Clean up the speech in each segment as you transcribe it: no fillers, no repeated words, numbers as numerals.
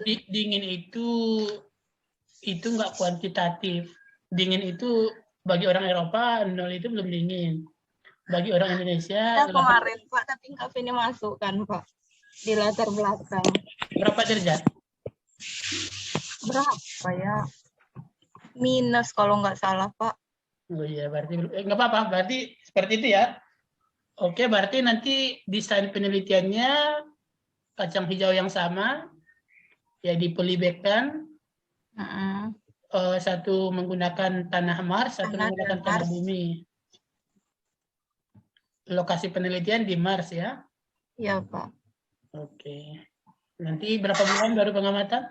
Dingin itu nggak kuantitatif. Dingin itu bagi orang Eropa 0 itu belum dingin. Bagi orang Indonesia kemarin Pak, tapi nggak ini masuk kan Pak di latar belakang. Berapa derajat? Berapa ya? Minus kalau nggak salah Pak. Oh iya, berarti nggak apa-apa. Berarti seperti itu ya. Oke, berarti nanti desain penelitiannya kacang hijau yang sama, ya dipolybagkan. Satu menggunakan tanah Mars, satu menggunakan tanah bumi. Lokasi penelitian di Mars ya? Iya Pak. Oke. Nanti berapa bulan baru pengamatan?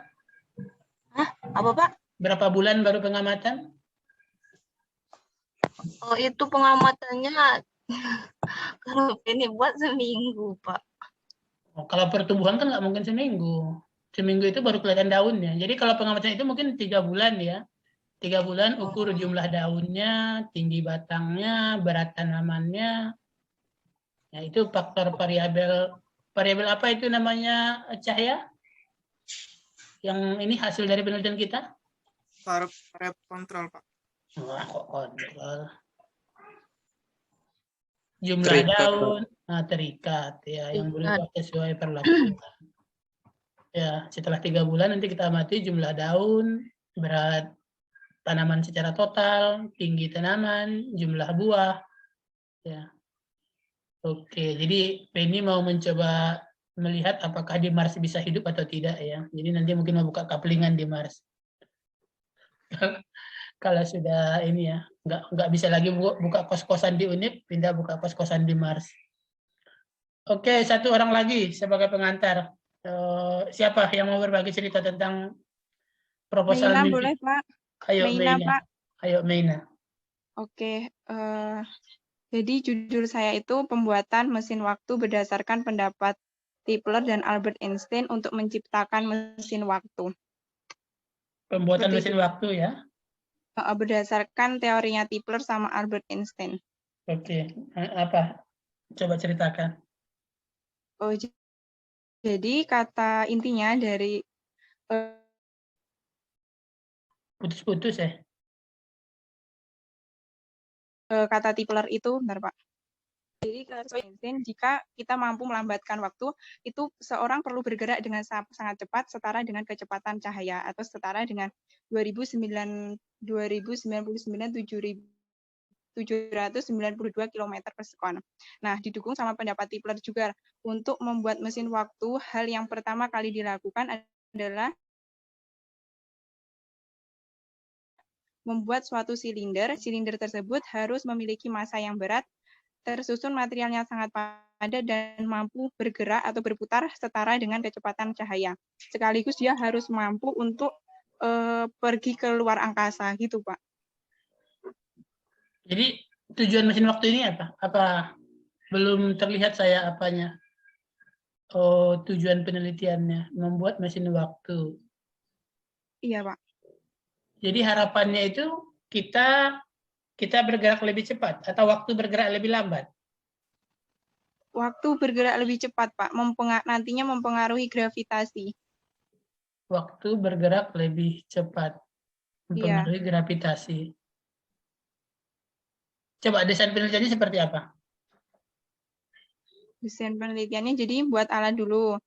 Hah? Apa Pak? Berapa bulan baru pengamatan? Oh itu pengamatannya kalau ini buat seminggu Pak. Oh, kalau pertumbuhan kan nggak mungkin seminggu. Seminggu itu baru kelihatan daunnya. Jadi kalau pengamatan itu mungkin 3 bulan ya. 3 bulan ukur jumlah daunnya, tinggi batangnya, berat tanamannya. Ya, itu faktor variabel. Variabel apa itu namanya, Cahya? Yang ini hasil dari penelitian kita? Variabel kontrol, Pak. Wah, kok kontrol. Jumlah daun terikat ya, yang berubah sesuai perlakuan. Ya, setelah 3 bulan nanti kita amati jumlah daun, berat tanaman secara total, tinggi tanaman, jumlah buah. Ya. Oke, jadi Penny mau mencoba melihat apakah di Mars bisa hidup atau tidak ya. Jadi nanti mungkin mau buka kaplingan di Mars. Kalau sudah ini ya, nggak bisa lagi buka kos-kosan di UNIP, pindah buka kos-kosan di Mars. Oke, satu orang lagi sebagai pengantar. Siapa yang mau berbagi cerita tentang proposal Meina mimpi? boleh Pak? Ayo Meina, Meina. Pak. Ayo Meina. Oke, jadi judul saya itu pembuatan mesin waktu berdasarkan pendapat Tipler dan Albert Einstein untuk menciptakan mesin waktu. Pembuatan Seperti mesin waktu ya? Berdasarkan teorinya Tipler sama Albert Einstein. Oke, apa? Coba ceritakan. Oh, jadi kata intinya dari Putus-putus ya? Kata Tipler itu, benar Pak. Jadi Einstein, jika kita mampu melambatkan waktu, itu seorang perlu bergerak dengan sangat cepat, setara dengan kecepatan cahaya, atau setara dengan 792 km per sekon. Nah, didukung sama pendapat Tipler juga. Untuk membuat mesin waktu, hal yang pertama kali dilakukan adalah membuat suatu silinder. Silinder tersebut harus memiliki massa yang berat, tersusun materialnya sangat padat dan mampu bergerak atau berputar setara dengan kecepatan cahaya. Sekaligus dia harus mampu untuk pergi ke luar angkasa, gitu Pak. Jadi tujuan mesin waktu ini apa? Apa belum terlihat saya apanya? Oh, tujuan penelitiannya membuat mesin waktu. Iya Pak. Jadi harapannya itu kita bergerak lebih cepat atau waktu bergerak lebih lambat? Waktu bergerak lebih cepat, Pak. Nantinya mempengaruhi gravitasi. Waktu bergerak lebih cepat, mempengaruhi gravitasi. Coba desain penelitiannya seperti apa? Desain penelitiannya jadi buat alat dulu.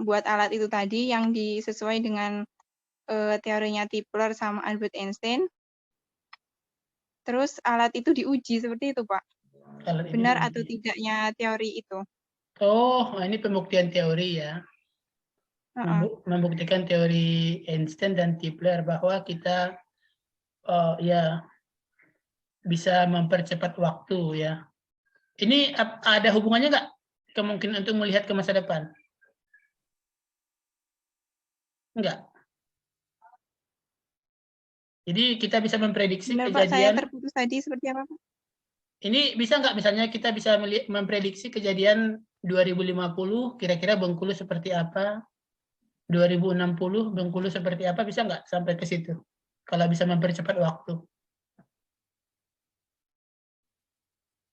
Buat alat itu tadi yang disesuai dengan teorinya Tipler sama Albert Einstein. Terus alat itu diuji seperti itu, Pak. Benar atau tidaknya teori itu. Oh, ini pembuktian teori ya. Membuktikan teori Einstein dan Tipler bahwa kita ya bisa mempercepat waktu ya. Ini ada hubungannya nggak kemungkinan untuk melihat ke masa depan? Enggak. Jadi kita bisa memprediksi benar, kejadian. Pak, saya terputus tadi seperti apa, Pak? Ini bisa nggak misalnya kita bisa memprediksi kejadian 2050 kira-kira Bengkulu seperti apa? 2060 Bengkulu seperti apa, bisa nggak sampai ke situ? Kalau bisa mempercepat waktu.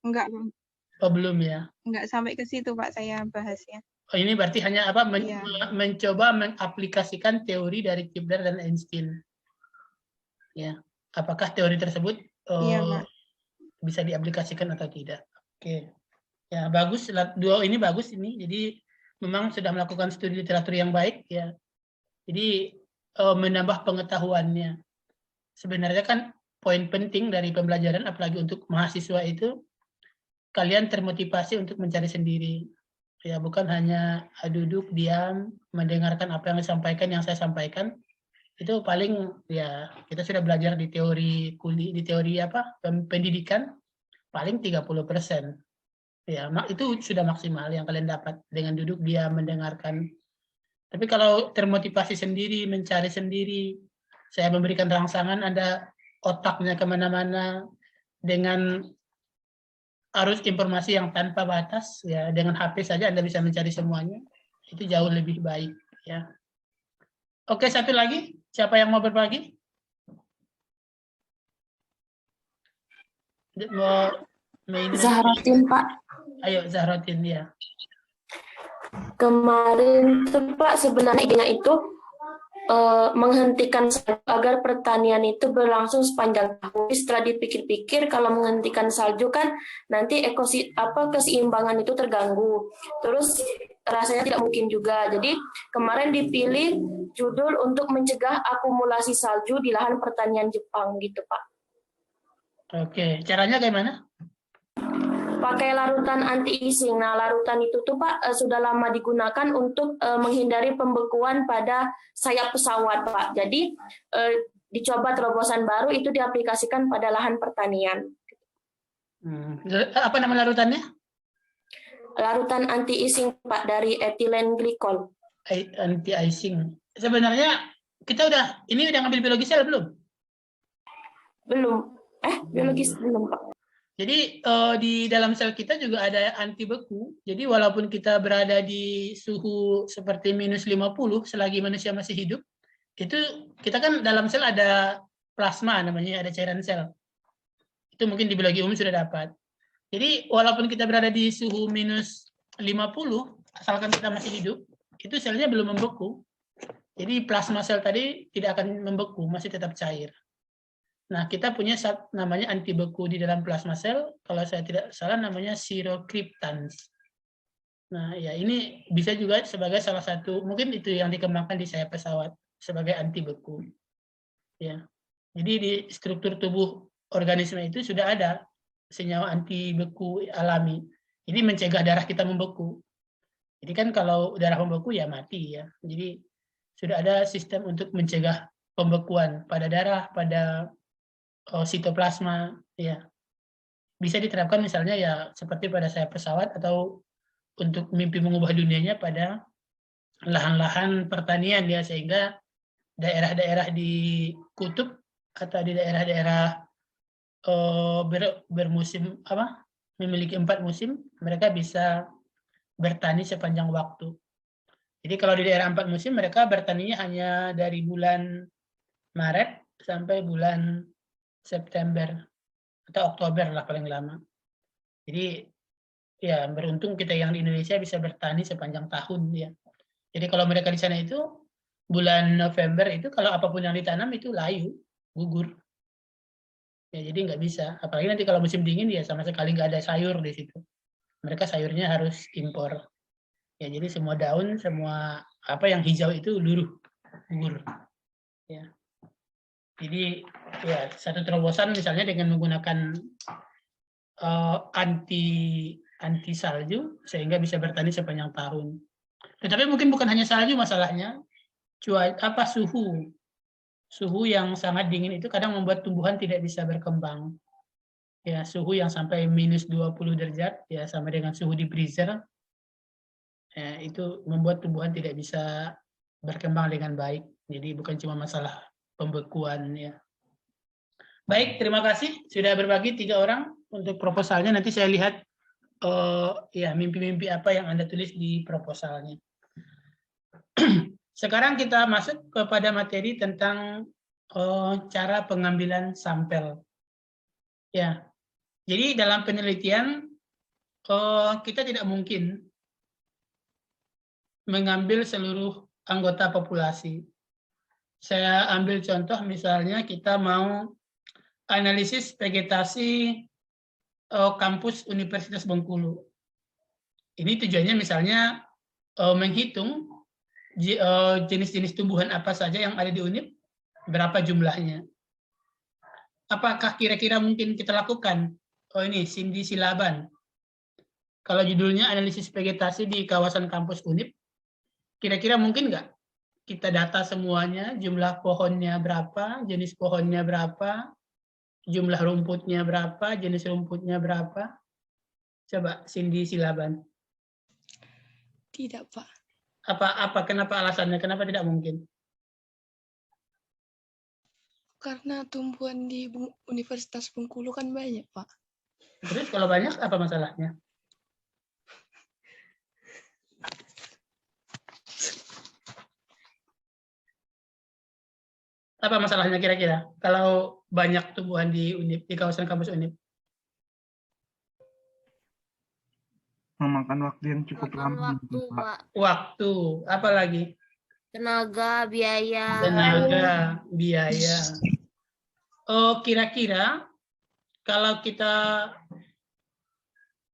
Enggak, Oh, belum ya? enggak sampai ke situ, Pak, saya bahasnya. ini berarti hanya apa? Iya. Mencoba mengaplikasikan teori dari Kepler dan Einstein. Ya, apakah teori tersebut Iya, Pak. bisa diaplikasikan atau tidak? Oke, ya bagus. Dua ini bagus ini. Jadi memang sudah melakukan studi literatur yang baik ya. Jadi menambah pengetahuannya. Sebenarnya kan poin penting dari pembelajaran, apalagi untuk mahasiswa itu, kalian termotivasi untuk mencari sendiri. Ya, bukan hanya duduk diam mendengarkan apa yang disampaikan, yang saya sampaikan. Itu paling ya kita sudah belajar di teori pendidikan paling 30%. Ya, itu sudah maksimal yang kalian dapat dengan duduk diam mendengarkan. Tapi kalau termotivasi sendiri, mencari sendiri, saya memberikan rangsangan, Anda otaknya kemana-mana dengan arus informasi yang tanpa batas, ya dengan HP saja Anda bisa mencari semuanya, itu jauh lebih baik, ya. Oke, satu lagi, siapa yang mau berbagi? Zahrotin, Pak. Ayo, Zahrotin, ya. Kemarin tuh Pak, sebenarnya idenya itu menghentikan salju agar pertanian itu berlangsung sepanjang tahun. Setelah dipikir-pikir, kalau menghentikan salju kan nanti keseimbangan itu terganggu. Terus rasanya tidak mungkin juga. Jadi kemarin dipilih judul untuk mencegah akumulasi salju di lahan pertanian Jepang gitu, Pak. Oke, caranya gimana? Pakai larutan anti-ising. Nah, larutan itu tuh Pak sudah lama digunakan untuk menghindari pembekuan pada sayap pesawat, Pak. Jadi dicoba terobosan baru itu diaplikasikan pada lahan pertanian. Apa nama larutannya? Larutan anti-ising, Pak, dari etilen glikol. Anti-icing. Sebenarnya kita udah ngambil biologi sel belum? Belum. Biologis belum, Pak. Jadi di dalam sel kita juga ada anti beku. Jadi walaupun kita berada di suhu seperti -50 selagi manusia masih hidup, itu kita kan dalam sel ada plasma namanya, ada cairan sel. Itu mungkin di biologi umum sudah dapat. Jadi walaupun kita berada di suhu -50, asalkan kita masih hidup, itu selnya belum membeku. Jadi plasma sel tadi tidak akan membeku, masih tetap cair. Nah, kita punya namanya anti beku di dalam plasma sel, kalau saya tidak salah namanya sirocryptans. Nah, ya ini bisa juga sebagai salah satu, mungkin itu yang dikembangkan di sayap pesawat sebagai anti beku. Ya. Jadi di struktur tubuh organisme itu sudah ada senyawa anti beku alami. Ini mencegah darah kita membeku. Jadi kan kalau darah membeku ya mati ya. Jadi sudah ada sistem untuk mencegah pembekuan pada darah, pada sitoplasma, ya bisa diterapkan misalnya ya seperti pada sayap pesawat atau untuk mimpi mengubah dunianya pada lahan-lahan pertanian ya, sehingga daerah-daerah di kutub atau di daerah-daerah bermusim memiliki 4 musim, mereka bisa bertani sepanjang waktu. Jadi kalau di daerah 4 musim mereka bertaninya hanya dari bulan Maret sampai bulan September atau Oktober lah paling lama. Jadi ya beruntung kita yang di Indonesia bisa bertani sepanjang tahun ya. Jadi kalau mereka di sana itu bulan November itu kalau apapun yang ditanam itu layu, gugur. Ya jadi nggak bisa. Apalagi nanti kalau musim dingin ya sama sekali nggak ada sayur di situ. Mereka sayurnya harus impor. Ya jadi semua daun, semua apa yang hijau itu luruh, gugur. Ya. Jadi ya satu terobosan misalnya dengan menggunakan anti salju sehingga bisa bertani sepanjang tahun. Tetapi mungkin bukan hanya salju masalahnya, suhu yang sangat dingin itu kadang membuat tumbuhan tidak bisa berkembang. Ya suhu yang sampai -20 derajat ya sama dengan suhu di freezer, ya, itu membuat tumbuhan tidak bisa berkembang dengan baik. Jadi bukan cuma masalah pembekuan ya. Baik, terima kasih sudah berbagi 3 orang untuk proposalnya. Nanti saya lihat ya mimpi-mimpi apa yang Anda tulis di proposalnya. Sekarang kita masuk kepada materi tentang cara pengambilan sampel. Ya, jadi dalam penelitian kita tidak mungkin mengambil seluruh anggota populasi. Saya ambil contoh misalnya kita mau analisis vegetasi kampus Universitas Bengkulu. Ini tujuannya misalnya menghitung jenis-jenis tumbuhan apa saja yang ada di UNIP, berapa jumlahnya. Apakah kira-kira mungkin kita lakukan? Oh ini, Cindy Silaban. Kalau judulnya analisis vegetasi di kawasan kampus UNIP, kira-kira mungkin nggak kita data semuanya, jumlah pohonnya berapa, jenis pohonnya berapa, jumlah rumputnya berapa, jenis rumputnya berapa? Coba Cindy Silaban. Tidak, Pak. Kenapa alasannya? Kenapa tidak mungkin? Karena tumbuhan di Universitas Bengkulu kan banyak, Pak. Terus kalau banyak, apa masalahnya? Apa masalahnya kira-kira kalau banyak tumbuhan di UNIP, di kawasan kampus UNIP? Memakan waktu yang cukup lama. Waktu, Pak. Waktu, apa lagi? Tenaga, biaya. Tenaga, biaya. Oh, kira-kira kalau kita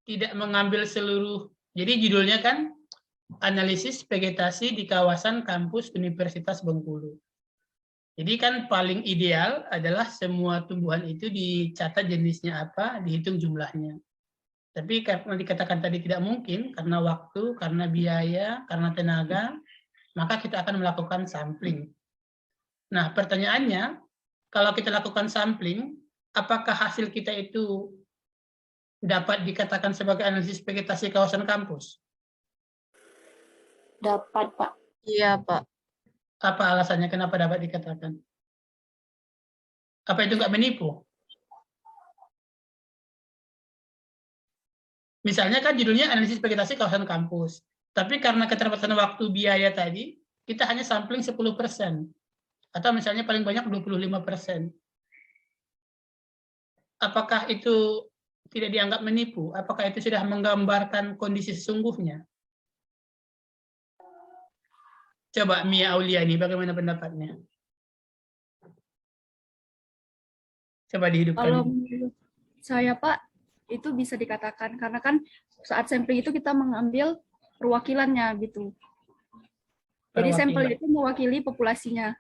tidak mengambil seluruh, jadi judulnya kan analisis vegetasi di kawasan kampus Universitas Bengkulu. Jadi kan paling ideal adalah semua tumbuhan itu dicatat jenisnya apa, dihitung jumlahnya. Tapi karena dikatakan tadi tidak mungkin, karena waktu, karena biaya, karena tenaga, maka kita akan melakukan sampling. Nah, pertanyaannya, kalau kita lakukan sampling, apakah hasil kita itu dapat dikatakan sebagai analisis vegetasi kawasan kampus? Dapat, Pak. Iya, Pak. Apa alasannya kenapa dapat dikatakan? Apa itu nggak menipu? Misalnya kan judulnya analisis vegetasi kawasan kampus. Tapi karena keterbatasan waktu biaya tadi, kita hanya sampling 10%. Atau misalnya paling banyak 25%. Apakah itu tidak dianggap menipu? Apakah itu sudah menggambarkan kondisi sesungguhnya? Coba Mia Auliani, bagaimana pendapatnya? Coba dihidupkan. Kalau menurut saya, Pak, itu bisa dikatakan karena kan saat sampling itu kita mengambil perwakilannya gitu. Jadi sampel itu mewakili populasinya.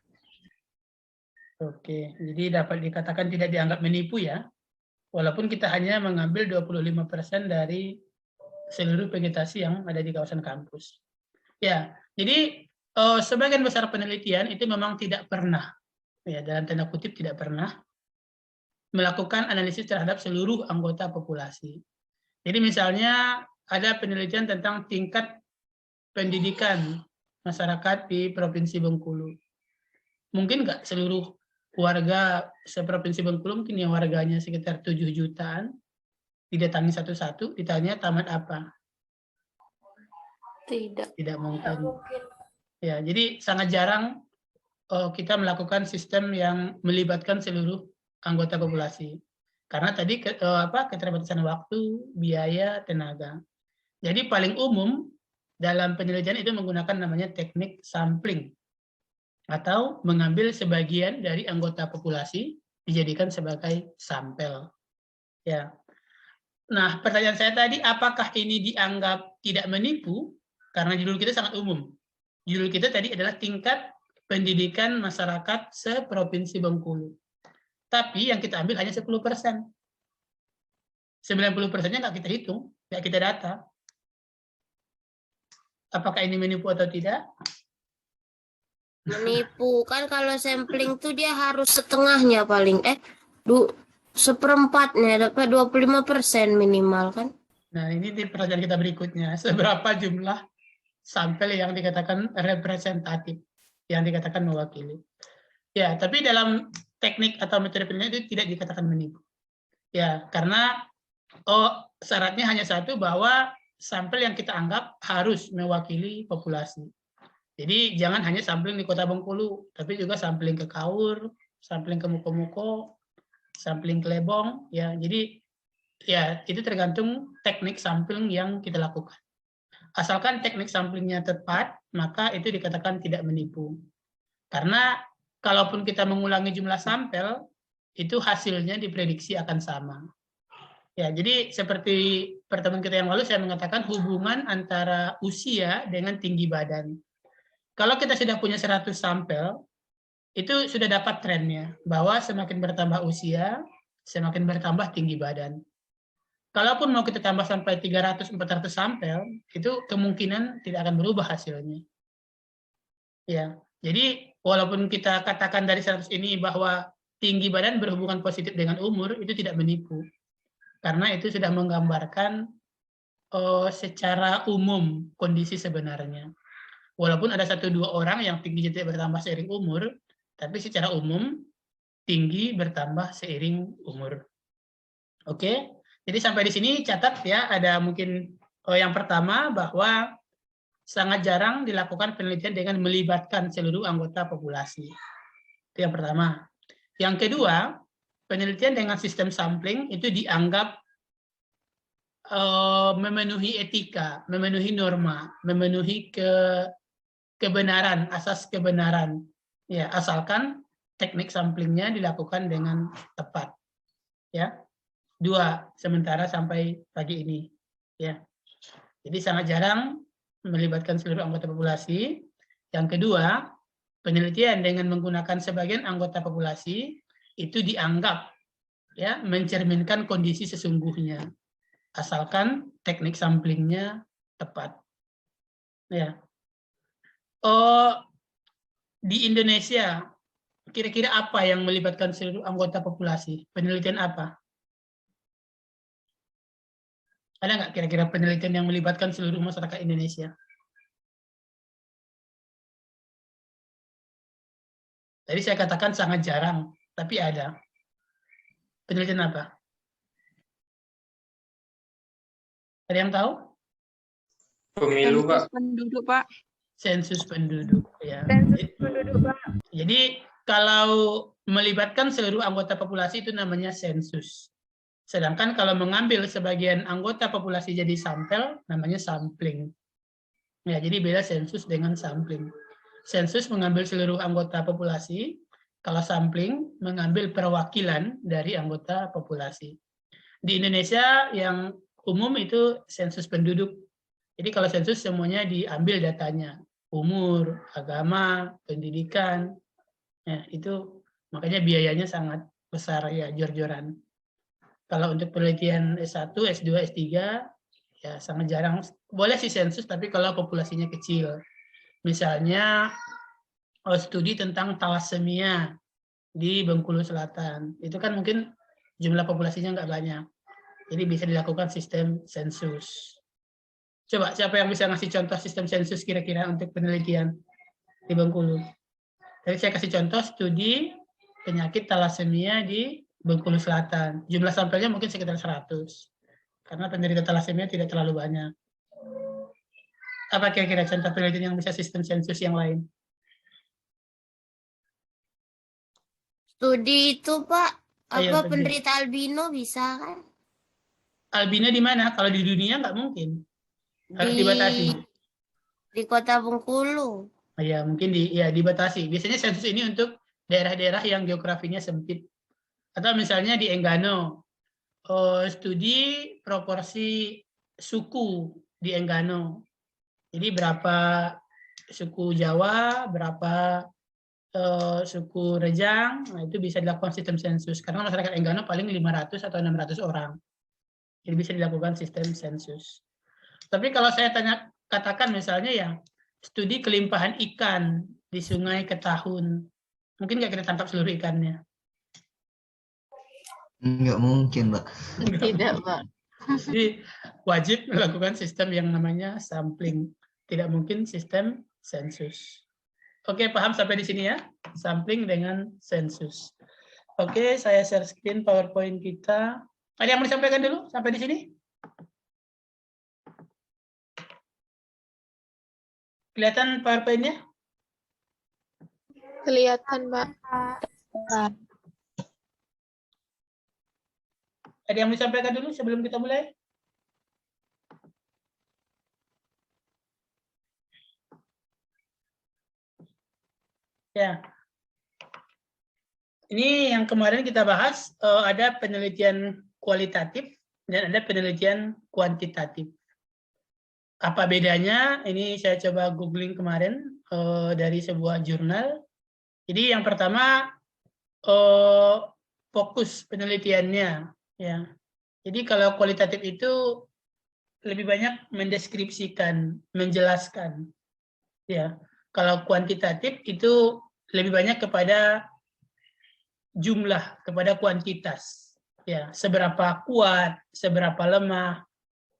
Oke, jadi dapat dikatakan tidak dianggap menipu ya. Walaupun kita hanya mengambil 25% dari seluruh vegetasi yang ada di kawasan kampus. Ya, jadi sebagian besar penelitian itu memang tidak pernah, ya dalam tanda kutip tidak pernah, melakukan analisis terhadap seluruh anggota populasi. Jadi misalnya ada penelitian tentang tingkat pendidikan masyarakat di Provinsi Bengkulu. Mungkin nggak seluruh warga seprovinsi Bengkulu, mungkin yang warganya sekitar 7 jutaan, didatangi satu-satu, ditanya tamat apa? Tidak mungkin. Ya, jadi sangat jarang kita melakukan sistem yang melibatkan seluruh anggota populasi. Karena tadi keterbatasan waktu, biaya, tenaga. Jadi paling umum dalam penelitian itu menggunakan namanya teknik sampling. Atau mengambil sebagian dari anggota populasi dijadikan sebagai sampel. Ya. Nah, pertanyaan saya tadi, apakah ini dianggap tidak menipu? Karena judul kita sangat umum. Judul kita tadi adalah tingkat pendidikan masyarakat seprovinsi Bengkulu. Tapi yang kita ambil hanya 10%. 90%-nya nggak kita hitung, nggak kita data. Apakah ini menipu atau tidak? Menipu. Kan kalau sampling tuh dia harus setengahnya paling. Seperempatnya, dapat 25% minimal kan? Nah, ini di pertanyaan kita berikutnya. Seberapa jumlah sampel yang dikatakan representatif, yang dikatakan mewakili. Ya, tapi dalam teknik atau metode penelitian itu tidak dikatakan menipu. Ya, karena syaratnya hanya satu, bahwa sampel yang kita anggap harus mewakili populasi. Jadi jangan hanya sampling di Kota Bengkulu, tapi juga sampling ke Kaur, sampling ke Muko-Muko, sampling ke Lebong. Ya, jadi ya itu tergantung teknik sampling yang kita lakukan. Asalkan teknik samplingnya tepat, maka itu dikatakan tidak menipu. Karena kalaupun kita mengulangi jumlah sampel, itu hasilnya diprediksi akan sama. Ya, jadi seperti pertemuan kita yang lalu saya mengatakan hubungan antara usia dengan tinggi badan. Kalau kita sudah punya 100 sampel, itu sudah dapat trennya, bahwa semakin bertambah usia, semakin bertambah tinggi badan. Kalaupun mau kita tambah sampai 300-400 sampel, itu kemungkinan tidak akan berubah hasilnya. Ya, jadi walaupun kita katakan dari 100 ini bahwa tinggi badan berhubungan positif dengan umur, itu tidak menipu. Karena itu sudah menggambarkan secara umum kondisi sebenarnya. Walaupun ada 1-2 orang yang tingginya tidak bertambah seiring umur, tapi secara umum tinggi bertambah seiring umur. Oke, jadi sampai di sini catat ya, ada mungkin yang pertama bahwa sangat jarang dilakukan penelitian dengan melibatkan seluruh anggota populasi. Itu yang pertama. Yang kedua, penelitian dengan sistem sampling itu dianggap memenuhi etika, memenuhi norma, memenuhi kebenaran, asas kebenaran. Ya, asalkan teknik samplingnya dilakukan dengan tepat. Ya. 2 sementara sampai pagi ini. Ya. Jadi sangat jarang melibatkan seluruh anggota populasi. Yang kedua, penelitian dengan menggunakan sebagian anggota populasi itu dianggap ya mencerminkan kondisi sesungguhnya. Asalkan teknik samplingnya tepat. Ya. Di Indonesia, kira-kira apa yang melibatkan seluruh anggota populasi? Penelitian apa? Ada nggak kira-kira penelitian yang melibatkan seluruh masyarakat Indonesia? Tadi saya katakan sangat jarang, tapi ada. Penelitian apa? Ada yang tahu? Pemilu, Pak. Sensus penduduk, Pak. Sensus penduduk. Ya. Sensus penduduk, Pak. Jadi kalau melibatkan seluruh anggota populasi itu namanya sensus. Sedangkan kalau mengambil sebagian anggota populasi jadi sampel, namanya sampling. Ya, jadi beda sensus dengan sampling. Sensus mengambil seluruh anggota populasi, kalau sampling mengambil perwakilan dari anggota populasi. Di Indonesia yang umum itu sensus penduduk. Jadi kalau sensus semuanya diambil datanya, umur, agama, pendidikan, ya, itu makanya biayanya sangat besar ya, jor-joran. Kalau untuk penelitian S1, S2, S3, ya sangat jarang. Boleh sih sensus, tapi kalau populasinya kecil. Misalnya studi tentang thalassemia di Bengkulu Selatan. Itu kan mungkin jumlah populasinya nggak banyak. Jadi bisa dilakukan sistem sensus. Coba siapa yang bisa ngasih contoh sistem sensus kira-kira untuk penelitian di Bengkulu? Jadi saya kasih contoh studi penyakit thalassemia di Bengkulu Selatan. Jumlah sampelnya mungkin sekitar 100. Karena penderita thalassemia tidak terlalu banyak. Apa kira-kira contoh penelitian yang bisa sistem sensus yang lain? Studi itu, Pak, Ayo, apa Penjel. penderita albino bisa kan? Albino di mana? Kalau di dunia nggak mungkin. Harus dibatasi. Di Kota Bengkulu. Ya, mungkin dibatasi. Biasanya sensus ini untuk daerah-daerah yang geografinya sempit. Atau misalnya di Enggano, studi proporsi suku di Enggano. Jadi berapa suku Jawa, berapa suku Rejang, nah itu bisa dilakukan sistem sensus. Karena masyarakat Enggano paling 500 atau 600 orang. Jadi bisa dilakukan sistem sensus. Tapi kalau saya katakan misalnya ya, studi kelimpahan ikan di sungai Ketahun, mungkin nggak kita tangkap seluruh ikannya? Nggak mungkin, Pak. Tidak, Pak. Jadi wajib melakukan sistem yang namanya sampling. Tidak mungkin sistem sensus. Oke, paham sampai di sini ya? Sampling dengan sensus. Oke, saya share screen PowerPoint kita. Ada yang mau disampaikan dulu sampai di sini? Kelihatan PowerPoint-nya? Kelihatan, Pak. Ada yang mau disampaikan dulu sebelum kita mulai? Ya. Ini yang kemarin kita bahas, ada penelitian kualitatif dan ada penelitian kuantitatif. Apa bedanya? Ini saya coba googling kemarin dari sebuah jurnal. Jadi yang pertama fokus penelitiannya, ya. Jadi kalau kualitatif itu lebih banyak mendeskripsikan, menjelaskan, ya. Kalau kuantitatif itu lebih banyak kepada jumlah, kepada kuantitas, ya. Seberapa kuat, seberapa lemah,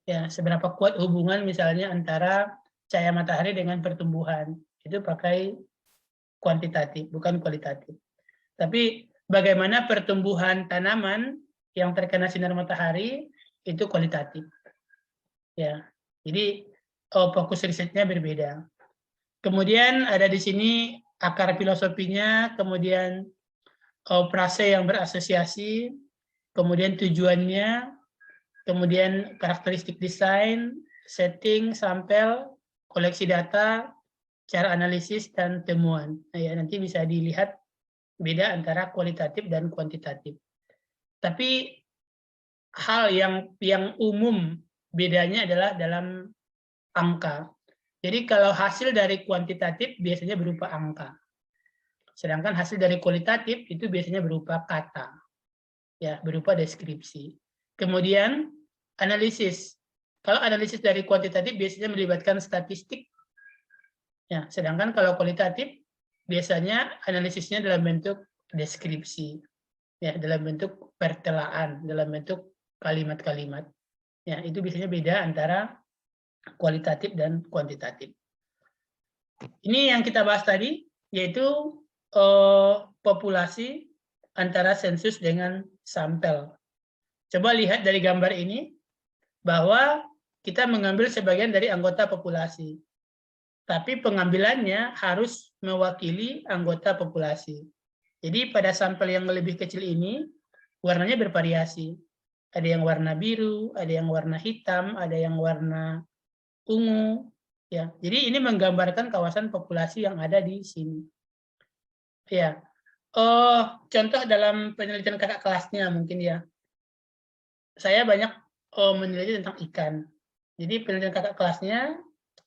ya. Seberapa kuat hubungan misalnya antara cahaya matahari dengan pertumbuhan. Itu pakai kuantitatif, bukan kualitatif. Tapi bagaimana pertumbuhan tanaman yang terkena sinar matahari itu kualitatif. Ya. Jadi fokus risetnya berbeda. Kemudian ada di sini akar filosofinya, kemudian frase yang berasosiasi, kemudian tujuannya, kemudian karakteristik desain, setting, sampel, koleksi data, cara analisis, dan temuan. Nah, ya, nanti bisa dilihat beda antara kualitatif dan kuantitatif. Tapi hal yang umum bedanya adalah dalam angka. Jadi kalau hasil dari kuantitatif biasanya berupa angka. Sedangkan hasil dari kualitatif itu biasanya berupa kata. Ya, berupa deskripsi. Kemudian analisis. Kalau analisis dari kuantitatif biasanya melibatkan statistik. Ya, sedangkan kalau kualitatif biasanya analisisnya dalam bentuk deskripsi. Ya, dalam bentuk pertelaan, dalam bentuk kalimat-kalimat. Ya, itu biasanya beda antara kualitatif dan kuantitatif. Ini yang kita bahas tadi, yaitu populasi antara sensus dengan sampel. Coba lihat dari gambar ini, bahwa kita mengambil sebagian dari anggota populasi. Tapi pengambilannya harus mewakili anggota populasi. Jadi pada sampel yang lebih kecil ini, warnanya bervariasi. Ada yang warna biru, ada yang warna hitam, ada yang warna ungu, ya. Jadi ini menggambarkan kawasan populasi yang ada di sini. Ya. Contoh dalam penelitian kakak kelasnya mungkin ya. Saya banyak meneliti tentang ikan. Jadi penelitian kakak kelasnya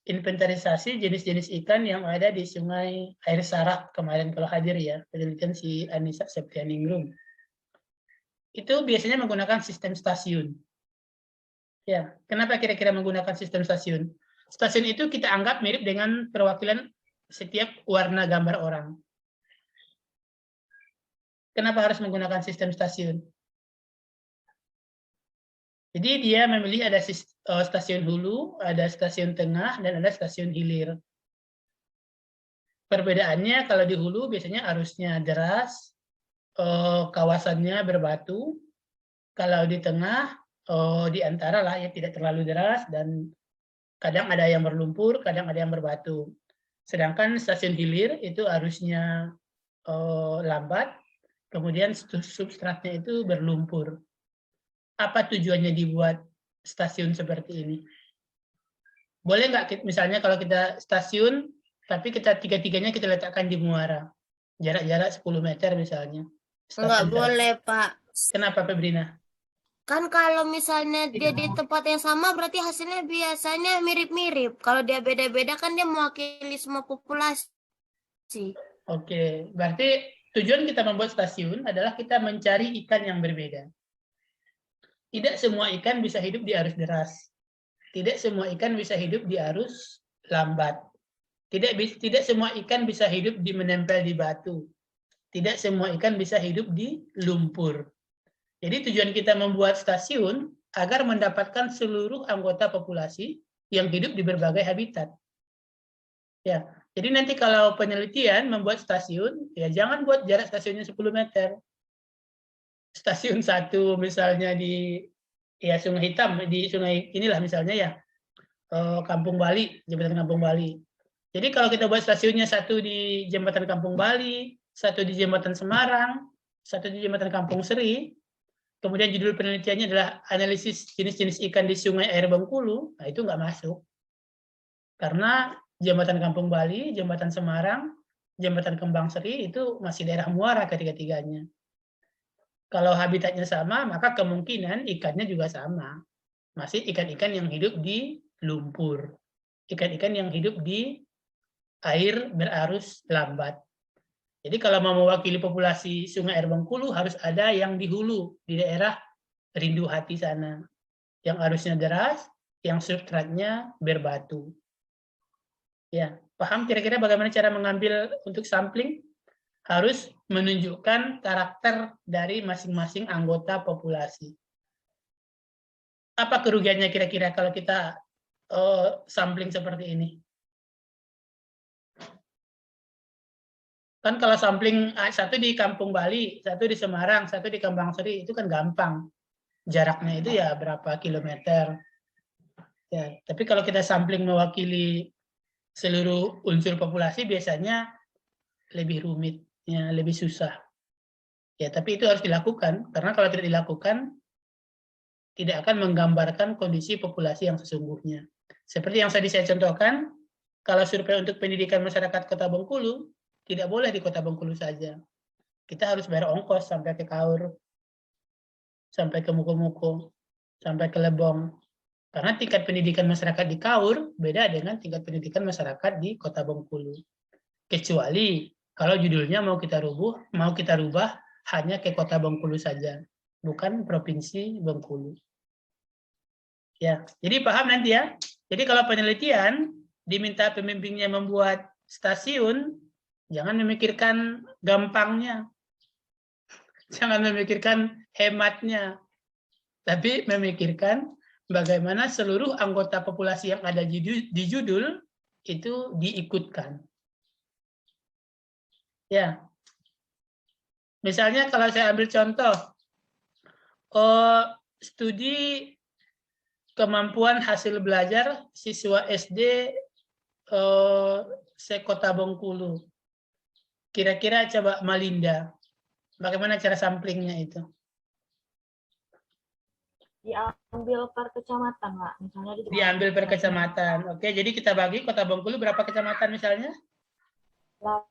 inventarisasi jenis-jenis ikan yang ada di Sungai Air Sarak kemarin kalau hadir ya, penelitian si Anissa Septianingrum. Itu biasanya menggunakan sistem stasiun. Ya, kenapa kira-kira menggunakan sistem stasiun? Stasiun itu kita anggap mirip dengan perwakilan setiap warna gambar orang. Kenapa harus menggunakan sistem stasiun? Jadi dia memilih ada stasiun hulu, ada stasiun tengah, dan ada stasiun hilir. Perbedaannya kalau di hulu biasanya arusnya deras, kawasannya berbatu. Kalau di tengah, di antara lah ya tidak terlalu deras dan kadang ada yang berlumpur, kadang ada yang berbatu. Sedangkan stasiun hilir itu arusnya lambat, kemudian substratnya itu berlumpur. Apa tujuannya dibuat stasiun seperti ini? Boleh nggak misalnya kalau kita stasiun, tapi kita tiga-tiganya kita letakkan di muara, jarak-jarak 10 meter misalnya. Nggak boleh, Pak. Kenapa, Febrina? Kan kalau misalnya dia di tempat yang sama, berarti hasilnya biasanya mirip-mirip. Kalau dia beda-beda kan dia mewakili semua populasi. Oke, berarti tujuan kita membuat stasiun adalah kita mencari ikan yang berbeda. Tidak semua ikan bisa hidup di arus deras. Tidak semua ikan bisa hidup di arus lambat. Tidak semua ikan bisa hidup di menempel di batu. Tidak semua ikan bisa hidup di lumpur. Jadi tujuan kita membuat stasiun agar mendapatkan seluruh anggota populasi yang hidup di berbagai habitat. Ya, jadi nanti kalau penelitian membuat stasiun, ya jangan buat jarak stasiunnya 10 meter. Stasiun satu misalnya di ya Sungai Hitam, di sungai inilah misalnya ya, Kampung Bali, Jembatan Kampung Bali. Jadi kalau kita buat stasiunnya satu di Jembatan Kampung Bali, satu di Jembatan Semarang, satu di Jembatan Kampung Seri, kemudian judul penelitiannya adalah analisis jenis-jenis ikan di Sungai Air Bengkulu, nah itu nggak masuk. Karena Jembatan Kampung Bali, Jembatan Semarang, Jembatan Kembang Seri itu masih daerah muara ketiga-tiganya. Kalau habitatnya sama, maka kemungkinan ikannya juga sama. Masih ikan-ikan yang hidup di lumpur. Ikan-ikan yang hidup di air berarus lambat. Jadi kalau mau mewakili populasi Sungai Air Bengkulu harus ada yang di hulu, di daerah Rindu Hati sana. Yang arusnya deras, yang substratnya berbatu. Ya, paham kira-kira bagaimana cara mengambil untuk sampling? Harus menunjukkan karakter dari masing-masing anggota populasi. Apa kerugiannya kira-kira kalau kita sampling seperti ini? Kan kalau sampling satu di Kampung Bali, satu di Semarang, satu di Kembang Seri, itu kan gampang. Jaraknya itu ya berapa kilometer. Ya, tapi kalau kita sampling mewakili seluruh unsur populasi biasanya lebih rumit, ya, lebih susah. Ya, tapi itu harus dilakukan, karena kalau tidak dilakukan, tidak akan menggambarkan kondisi populasi yang sesungguhnya. Seperti yang tadi saya contohkan, kalau survei untuk pendidikan masyarakat Kota Bengkulu, tidak boleh di Kota Bengkulu saja. Kita harus bayar ongkos sampai ke Kaur, sampai ke Muko-Muko, sampai ke Lebong. Karena tingkat pendidikan masyarakat di Kaur beda dengan tingkat pendidikan masyarakat di Kota Bengkulu. Kecuali kalau judulnya mau kita rubah hanya ke Kota Bengkulu saja, bukan Provinsi Bengkulu. Ya, jadi paham nanti ya. Jadi kalau penelitian diminta pembimbingnya membuat stasiun, jangan memikirkan gampangnya. Jangan memikirkan hematnya. Tapi memikirkan bagaimana seluruh anggota populasi yang ada di judul itu diikutkan. Ya, misalnya kalau saya ambil contoh, studi kemampuan hasil belajar siswa SD se-Kota Bengkulu. Kira-kira coba Malinda, bagaimana cara samplingnya itu? Diambil per kecamatan, Pak. Misalnya diambil per kecamatan. Oke, jadi kita bagi Kota Bengkulu berapa kecamatan misalnya? 8,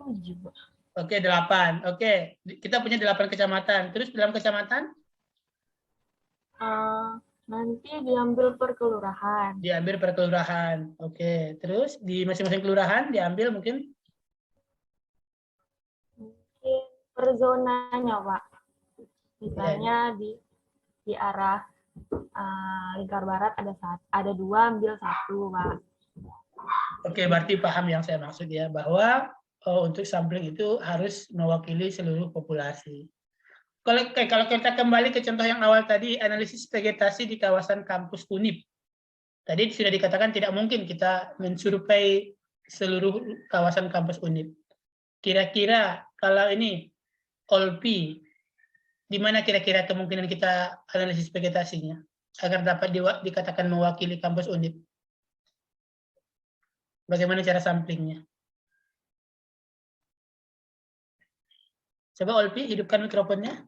7. Oke, 8. Oke, kita punya 8 kecamatan. Terus dalam kecamatan? Nanti diambil per kelurahan. Diambil per kelurahan. Oke, terus di masing-masing kelurahan diambil mungkin? Mungkin per zonanya, Pak. Misalnya di arah Lingkar Barat ada 2, ambil 1, Pak. Oke, berarti paham yang saya maksud ya, bahwa untuk sampling itu harus mewakili seluruh populasi. Kalau kita kembali ke contoh yang awal tadi, analisis vegetasi di kawasan kampus UNIP. Tadi sudah dikatakan tidak mungkin kita mensurvei seluruh kawasan kampus UNIP. Kira-kira kalau ini OLPI, di mana kira-kira kemungkinan kita analisis vegetasinya agar dapat dikatakan mewakili kampus UNIP? Bagaimana cara samplingnya? Coba Olpi, hidupkan mikrofonnya.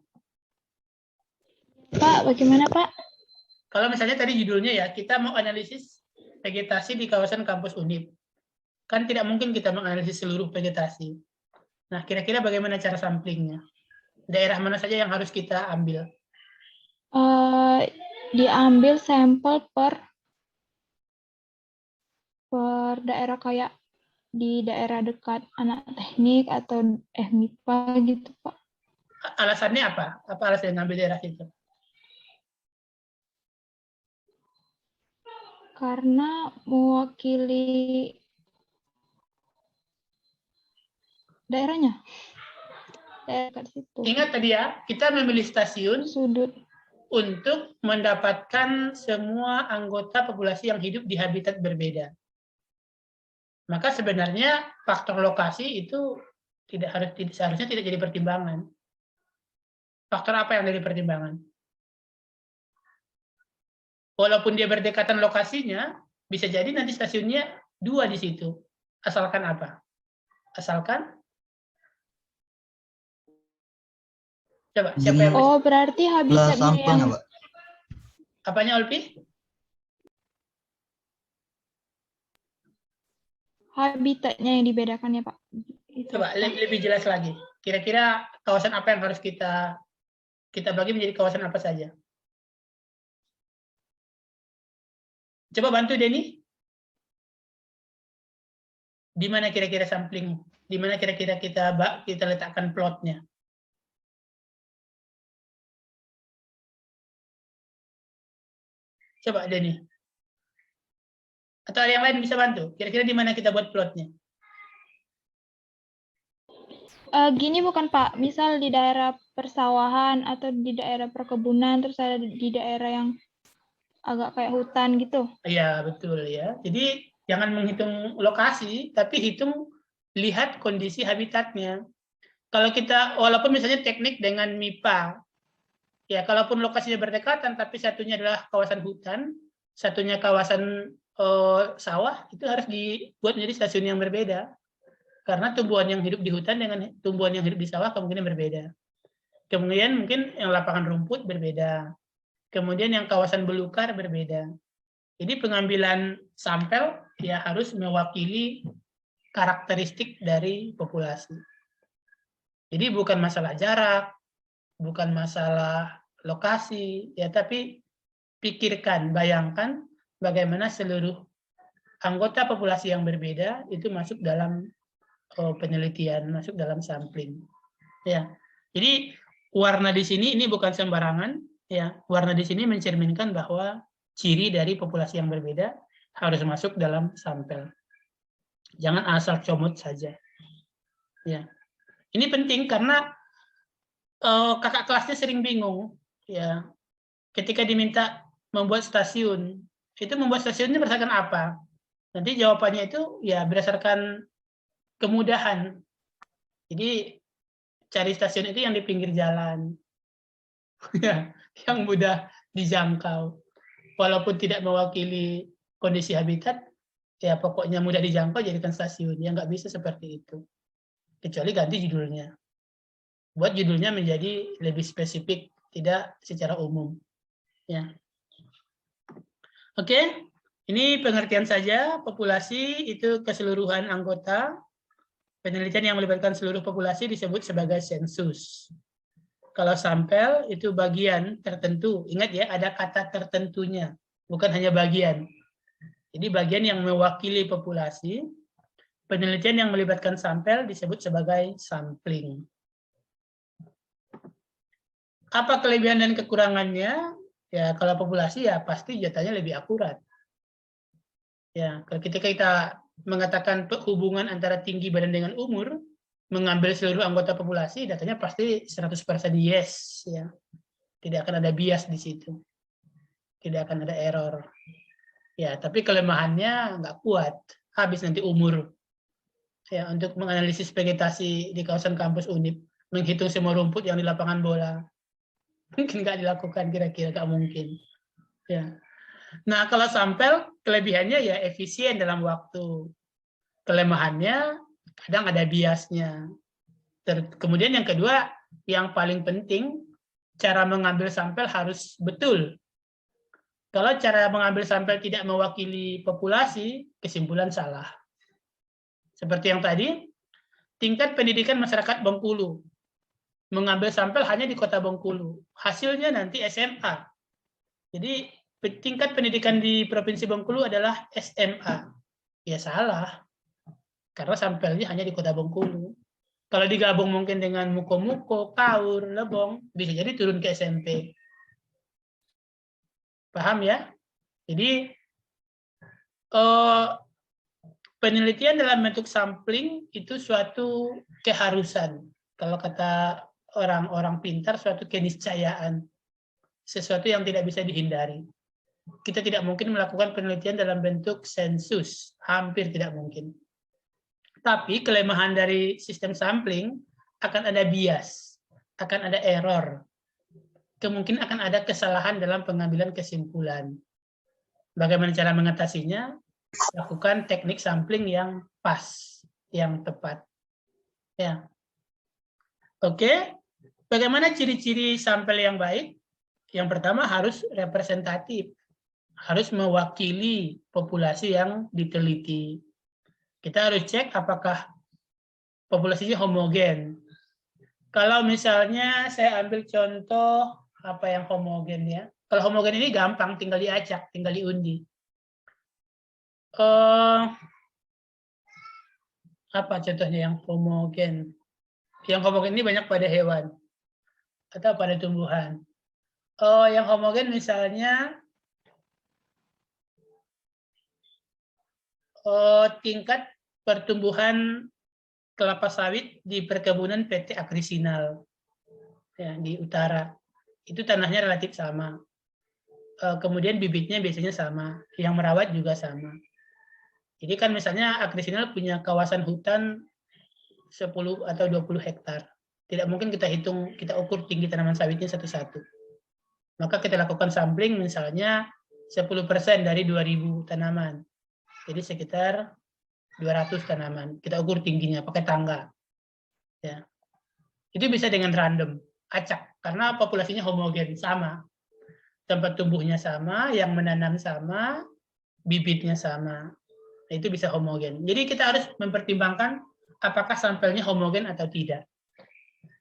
Pak, bagaimana Pak? Kalau misalnya tadi judulnya ya, kita mau analisis vegetasi di kawasan kampus UNIP. Kan tidak mungkin kita menganalisis seluruh vegetasi. Nah, kira-kira bagaimana cara samplingnya? Daerah mana saja yang harus kita ambil? Diambil sampel per daerah, kayak di daerah dekat anak teknik atau MIPA gitu, Pak. Alasannya apa? Apa alasan ngambil daerah itu? Karena mewakili daerahnya. Daerah dekat situ. Ingat tadi ya, kita memilih stasiun Sudut. untuk mendapatkan semua anggota populasi yang hidup di habitat berbeda. Maka sebenarnya faktor lokasi itu seharusnya tidak jadi pertimbangan. Faktor apa yang jadi pertimbangan? Walaupun dia berdekatan lokasinya, bisa jadi nanti stasiunnya 2 di situ. Asalkan apa? Asalkan? Coba, siapa yang... Oh, berarti habitatnya yang... Apanya, Olpi? habitatnya yang dibedakan ya Pak. Itu. Coba lebih jelas lagi. Kira-kira kawasan apa yang harus kita bagi menjadi kawasan apa saja? Coba bantu Denny. Di mana kira-kira sampling? Di mana kira-kira kita letakkan plotnya? Coba Denny. Atau ada yang lain bisa bantu? Kira-kira di mana kita buat plotnya? Gini bukan Pak, misal di daerah persawahan atau di daerah perkebunan, terus ada di daerah yang agak kayak hutan gitu. Iya, betul ya. Jadi jangan menghitung lokasi, tapi lihat kondisi habitatnya. Kalau kita, walaupun misalnya teknik dengan MIPA, ya kalaupun lokasinya berdekatan, tapi satunya adalah kawasan hutan, satunya kawasan sawah, itu harus dibuat menjadi stasiun yang berbeda. Karena tumbuhan yang hidup di hutan dengan tumbuhan yang hidup di sawah kemungkinan berbeda. Kemudian mungkin yang lapangan rumput berbeda. Kemudian yang kawasan belukar berbeda. Jadi pengambilan sampel ya harus mewakili karakteristik dari populasi. Jadi bukan masalah jarak, bukan masalah lokasi, ya tapi pikirkan, bayangkan bagaimana seluruh anggota populasi yang berbeda itu masuk dalam penelitian, masuk dalam sampling. Ya. Jadi warna di sini ini bukan sembarangan, ya. Warna di sini mencerminkan bahwa ciri dari populasi yang berbeda harus masuk dalam sampel. Jangan asal comot saja. Ya. Ini penting karena kakak kelasnya sering bingung, ya. Ketika diminta membuat stasiun, itu membuat stasiun ini berdasarkan apa? Nanti jawabannya itu ya berdasarkan kemudahan. Jadi cari stasiun itu yang di pinggir jalan, ya, yang mudah dijangkau. Walaupun tidak mewakili kondisi habitat, ya pokoknya mudah dijangkau jadikan stasiun. Ya nggak bisa seperti itu. Kecuali ganti judulnya. Buat judulnya menjadi lebih spesifik, tidak secara umum. Ya. Oke, ini pengertian saja. Populasi itu keseluruhan anggota. Penelitian yang melibatkan seluruh populasi disebut sebagai sensus. Kalau sampel itu bagian tertentu. Ingat ya, ada kata tertentunya, bukan hanya bagian. Jadi bagian yang mewakili populasi. Penelitian yang melibatkan sampel disebut sebagai sampling. Apa kelebihan dan kekurangannya? Ya, kalau populasi ya pasti datanya lebih akurat. Ya, ketika kita mengatakan hubungan antara tinggi badan dengan umur, mengambil seluruh anggota populasi, datanya pasti 100% yes, ya. Tidak akan ada bias di situ. Tidak akan ada error. Ya, tapi kelemahannya nggak kuat. Habis nanti umur. Ya, untuk menganalisis vegetasi di kawasan kampus Unip, menghitung semua rumput yang di lapangan bola. Mungkin nggak dilakukan, kira-kira nggak mungkin. Ya. Nah, kalau sampel, kelebihannya ya efisien dalam waktu. Kelemahannya, kadang ada biasnya. Kemudian yang kedua, yang paling penting, cara mengambil sampel harus betul. Kalau cara mengambil sampel tidak mewakili populasi, kesimpulan salah. Seperti yang tadi, tingkat pendidikan masyarakat Bengkulu. Mengambil sampel hanya di kota Bengkulu. Hasilnya nanti SMA. Jadi, tingkat pendidikan di Provinsi Bengkulu adalah SMA. Ya salah. Karena sampelnya hanya di kota Bengkulu. Kalau digabung mungkin dengan Muko-Muko, Kaur, Lebong, bisa jadi turun ke SMP. Paham ya? Jadi, penelitian dalam bentuk sampling itu suatu keharusan. Kalau kata orang-orang pintar, suatu keniscayaan. Sesuatu yang tidak bisa dihindari. Kita tidak mungkin melakukan penelitian dalam bentuk sensus, hampir tidak mungkin. Tapi kelemahan dari sistem sampling akan ada bias, akan ada error. Kemungkinan akan ada kesalahan dalam pengambilan kesimpulan. Bagaimana cara mengatasinya? Lakukan teknik sampling yang pas, yang tepat. Ya. Oke. Bagaimana ciri-ciri sampel yang baik? Yang pertama harus representatif. Harus mewakili populasi yang diteliti. Kita harus cek apakah populasinya homogen. Kalau misalnya saya ambil contoh apa yang homogen ya. Kalau homogen ini gampang, tinggal diacak, tinggal diundi. Apa contohnya yang homogen? Yang homogen ini banyak pada hewan atau pada tumbuhan. Yang homogen misalnya tingkat pertumbuhan kelapa sawit di perkebunan PT Agrisinal ya, di utara. Itu tanahnya relatif sama. Kemudian bibitnya biasanya sama, yang merawat juga sama. Jadi kan misalnya Agrisinal punya kawasan hutan 10 atau 20 hektar. Tidak mungkin kita hitung, kita ukur tinggi tanaman sawitnya satu-satu. Maka kita lakukan sampling misalnya 10% dari 2000 tanaman. Jadi sekitar 200 tanaman. Kita ukur tingginya pakai tangga. Ya. Itu bisa dengan random, acak, karena populasinya homogen, sama. Tempat tumbuhnya sama, yang menanam sama, bibitnya sama. Nah, itu bisa homogen. Jadi kita harus mempertimbangkan apakah sampelnya homogen atau tidak.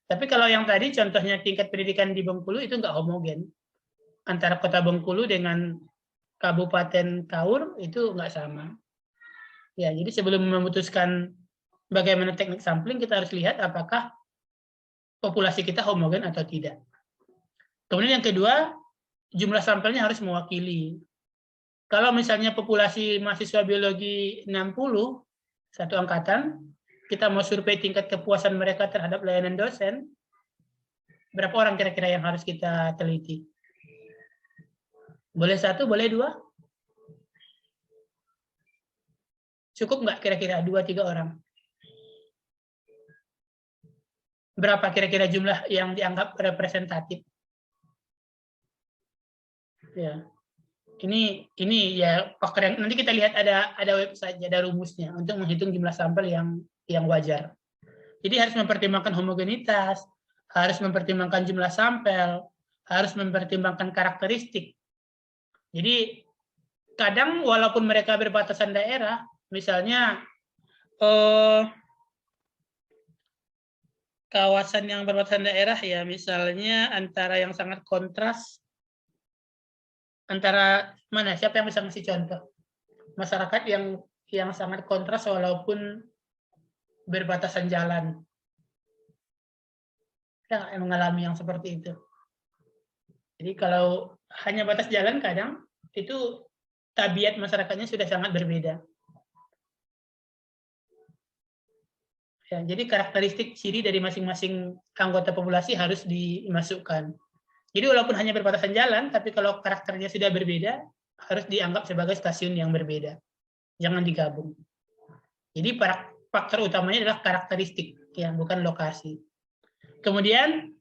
Tapi kalau yang tadi contohnya tingkat pendidikan di Bengkulu itu nggak homogen. Antara kota Bengkulu dengan Kabupaten Kaur itu nggak sama. Ya, jadi sebelum memutuskan bagaimana teknik sampling, kita harus lihat apakah populasi kita homogen atau tidak. Kemudian yang kedua, jumlah sampelnya harus mewakili. Kalau misalnya populasi mahasiswa biologi 60, satu angkatan, kita mau survei tingkat kepuasan mereka terhadap layanan dosen, berapa orang kira-kira yang harus kita teliti? Boleh 1, boleh 2? Cukup nggak kira-kira 2-3 orang? Berapa kira-kira jumlah yang dianggap representatif? Ya, ini ya faktor yang nanti kita lihat ada website, ada rumusnya untuk menghitung jumlah sampel yang wajar. Jadi harus mempertimbangkan homogenitas, harus mempertimbangkan jumlah sampel, harus mempertimbangkan karakteristik. Jadi kadang walaupun mereka berbatasan daerah, misalnya kawasan yang berbatasan daerah ya, misalnya antara yang sangat kontras, antara mana, siapa yang bisa ngasih contoh? Masyarakat yang sangat kontras walaupun berbatasan jalan. Kita yang mengalami yang seperti itu. Jadi kalau hanya batas jalan kadang itu tabiat masyarakatnya sudah sangat berbeda. Ya, jadi karakteristik ciri dari masing-masing anggota populasi harus dimasukkan. Jadi walaupun hanya berbatasan jalan, tapi kalau karakternya sudah berbeda, harus dianggap sebagai stasiun yang berbeda. Jangan digabung. Jadi faktor utamanya adalah karakteristik, ya, bukan lokasi. Kemudian,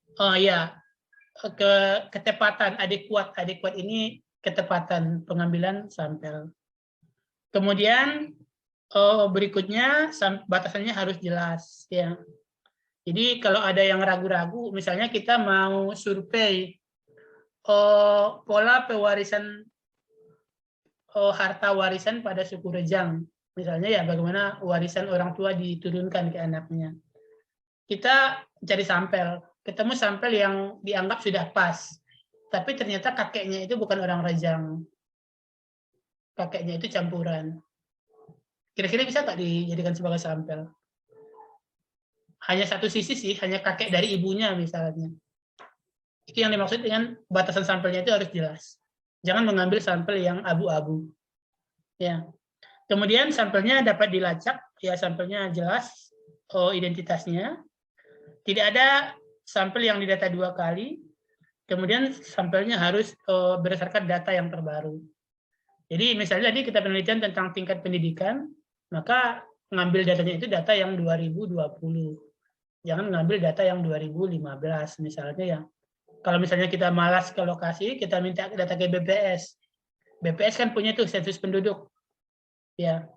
ketepatan, adekuat ini ketepatan pengambilan sampel. Kemudian berikutnya batasannya harus jelas, ya. Jadi kalau ada yang ragu-ragu, misalnya kita mau survei pola pewarisan harta warisan pada suku Rejang, misalnya ya bagaimana warisan orang tua diturunkan ke anaknya. Kita cari sampel, ketemu sampel yang dianggap sudah pas, tapi ternyata kakeknya itu bukan orang Rejang, kakeknya itu campuran. Kira-kira bisa nggak dijadikan sebagai sampel? Hanya satu sisi sih, hanya kakek dari ibunya misalnya. Itu yang dimaksud dengan batasan sampelnya itu harus jelas. Jangan mengambil sampel yang abu-abu. Ya. Kemudian sampelnya dapat dilacak, ya sampelnya jelas, identitasnya. Tidak ada sampel yang didata 2 kali. Kemudian sampelnya harus berdasarkan data yang terbaru. Jadi misalnya tadi kita penelitian tentang tingkat pendidikan, maka ngambil datanya itu data yang 2020. Jangan ngambil data yang 2015 misalnya ya. Kalau misalnya kita malas ke lokasi, kita minta data ke BPS. BPS kan punya tuh sensus penduduk. Ya.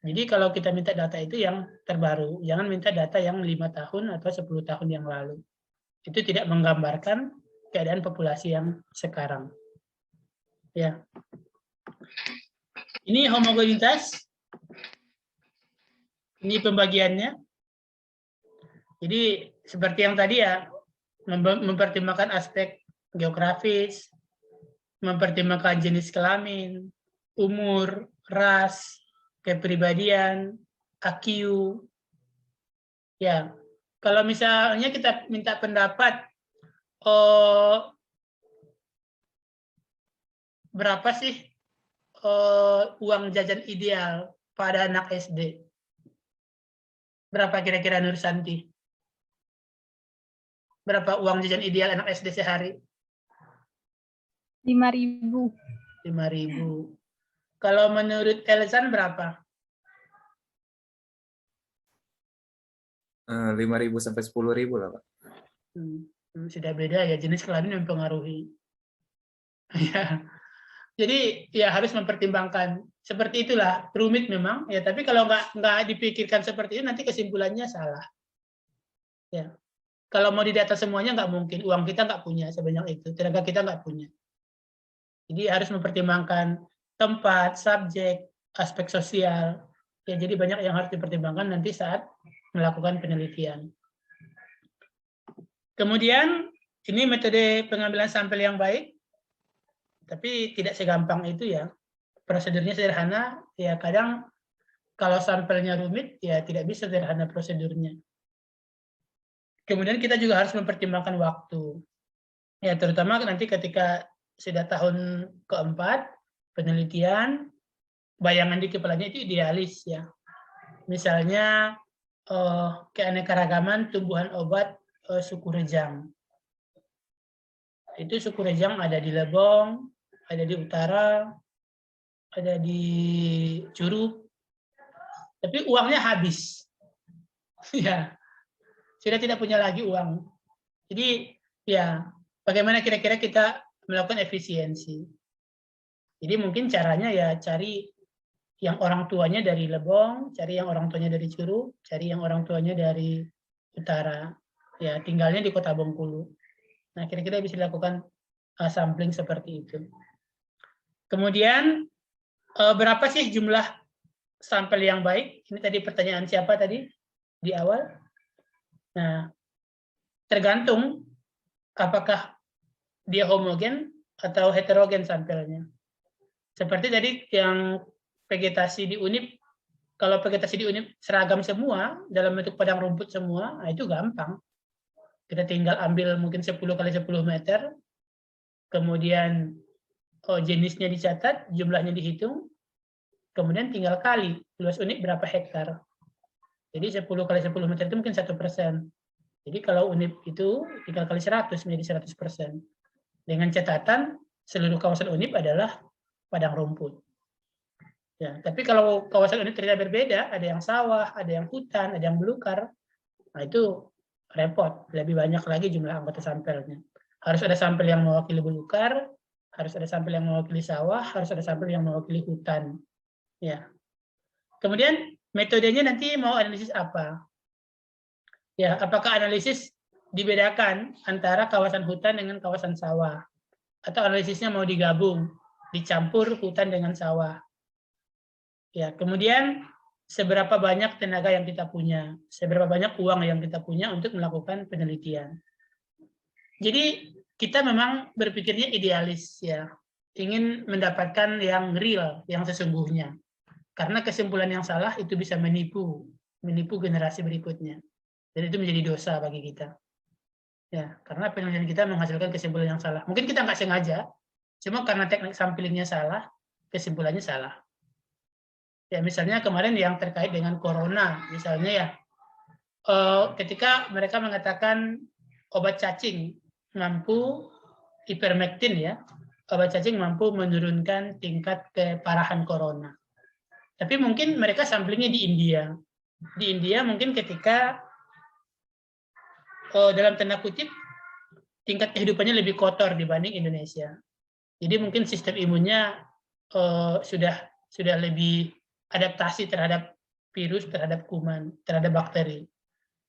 Jadi kalau kita minta data itu yang terbaru, jangan minta data yang 5 tahun atau 10 tahun yang lalu. Itu tidak menggambarkan keadaan populasi yang sekarang. Ya. Ini homogenitas. Ini pembagiannya. Jadi seperti yang tadi ya, mempertimbangkan aspek geografis, mempertimbangkan jenis kelamin, umur, ras, kepribadian, IQ. Ya, kalau misalnya kita minta pendapat, berapa sih uang jajan ideal pada anak SD? Berapa kira-kira Nur Santi? Berapa uang jajan ideal anak SD sehari? 5.000. 5.000. Kalau menurut Elsan berapa? 5.000 sampai 10.000 lah, Pak. Sudah beda ya, jenis kelamin mempengaruhi. Ya. Jadi ya harus mempertimbangkan. Seperti itulah, rumit memang ya, tapi kalau nggak dipikirkan seperti itu nanti kesimpulannya salah. Ya. Kalau mau didata semuanya nggak mungkin, uang kita nggak punya sebanyak itu, tenaga kita nggak punya. Jadi harus mempertimbangkan tempat, subjek, aspek sosial. Ya, jadi banyak yang harus dipertimbangkan nanti saat melakukan penelitian. Kemudian ini metode pengambilan sampel yang baik, tapi tidak segampang itu ya. Prosedurnya sederhana, ya kadang kalau sampelnya rumit, ya tidak bisa sederhana prosedurnya. Kemudian kita juga harus mempertimbangkan waktu. Ya, terutama nanti ketika sudah tahun keempat, penelitian, bayangan di kepalanya itu idealis ya. Misalnya keanekaragaman tumbuhan obat suku rejang. Itu suku rejang ada di Lebong, ada di utara, ada di Curug, tapi uangnya habis. Ya. Sudah tidak punya lagi uang. Jadi ya bagaimana kira-kira kita melakukan efisiensi. Jadi mungkin caranya ya cari yang orang tuanya dari Lebong, cari yang orang tuanya dari Curug, cari yang orang tuanya dari utara. Ya tinggalnya di Kota Bengkulu. Nah kira-kira bisa dilakukan sampling seperti itu. Kemudian berapa sih jumlah sampel yang baik? Ini tadi pertanyaan siapa tadi di awal? Nah, tergantung apakah dia homogen atau heterogen sampelnya. Seperti tadi yang vegetasi di UNIP, kalau vegetasi di UNIP seragam semua, dalam bentuk padang rumput semua, nah itu gampang. Kita tinggal ambil mungkin 10 kali 10 meter, kemudian jenisnya dicatat, jumlahnya dihitung, kemudian tinggal kali, luas UNIP berapa hektar. Jadi 10 kali 10 meter itu mungkin 1%. Jadi kalau UNIP itu tinggal kali 100 menjadi 100%. Dengan catatan seluruh kawasan UNIP adalah padang rumput. Ya, tapi kalau kawasan UNIP ternyata berbeda, ada yang sawah, ada yang hutan, ada yang belukar, nah itu repot. Lebih banyak lagi jumlah anggota sampelnya. Harus ada sampel yang mewakili belukar, harus ada sampel yang mewakili sawah, harus ada sampel yang mewakili hutan. Ya. Kemudian metodenya nanti mau analisis apa? Ya, apakah analisis dibedakan antara kawasan hutan dengan kawasan sawah? Atau analisisnya mau digabung, dicampur hutan dengan sawah? Ya, kemudian seberapa banyak tenaga yang kita punya? Seberapa banyak uang yang kita punya untuk melakukan penelitian? Jadi kita memang berpikirnya idealis ya, ingin mendapatkan yang real, yang sesungguhnya. Karena kesimpulan yang salah itu bisa menipu generasi berikutnya. Dan itu menjadi dosa bagi kita. Ya, karena penelitian kita menghasilkan kesimpulan yang salah. Mungkin kita nggak sengaja, cuma karena teknik samplingnya salah, kesimpulannya salah. Ya, misalnya kemarin yang terkait dengan corona, misalnya ya, ketika mereka mengatakan obat cacing mampu ivermectin ya, obat cacing mampu menurunkan tingkat keparahan corona. Tapi mungkin mereka samplingnya di India. Di India mungkin ketika dalam tanda kutip tingkat kehidupannya lebih kotor dibanding Indonesia. Jadi mungkin sistem imunnya sudah lebih adaptasi terhadap virus, terhadap kuman, terhadap bakteri.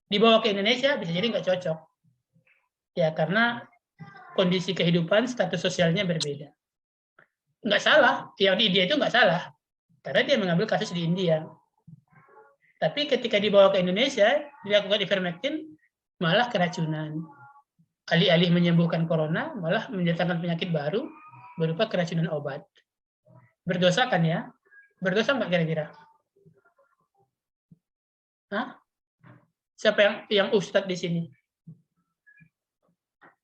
Dibawa ke Indonesia bisa jadi nggak cocok. Ya karena kondisi kehidupan, status sosialnya berbeda. Nggak salah, yang di India itu nggak salah. Karena dia mengambil kasus di India. Tapi ketika dibawa ke Indonesia, dilakukan ivermectin, malah keracunan. Alih-alih menyembuhkan corona, malah mendatangkan penyakit baru berupa keracunan obat. Berdosa kan ya? Berdosa nggak kira-kira? Hah? Siapa yang ustadz di sini?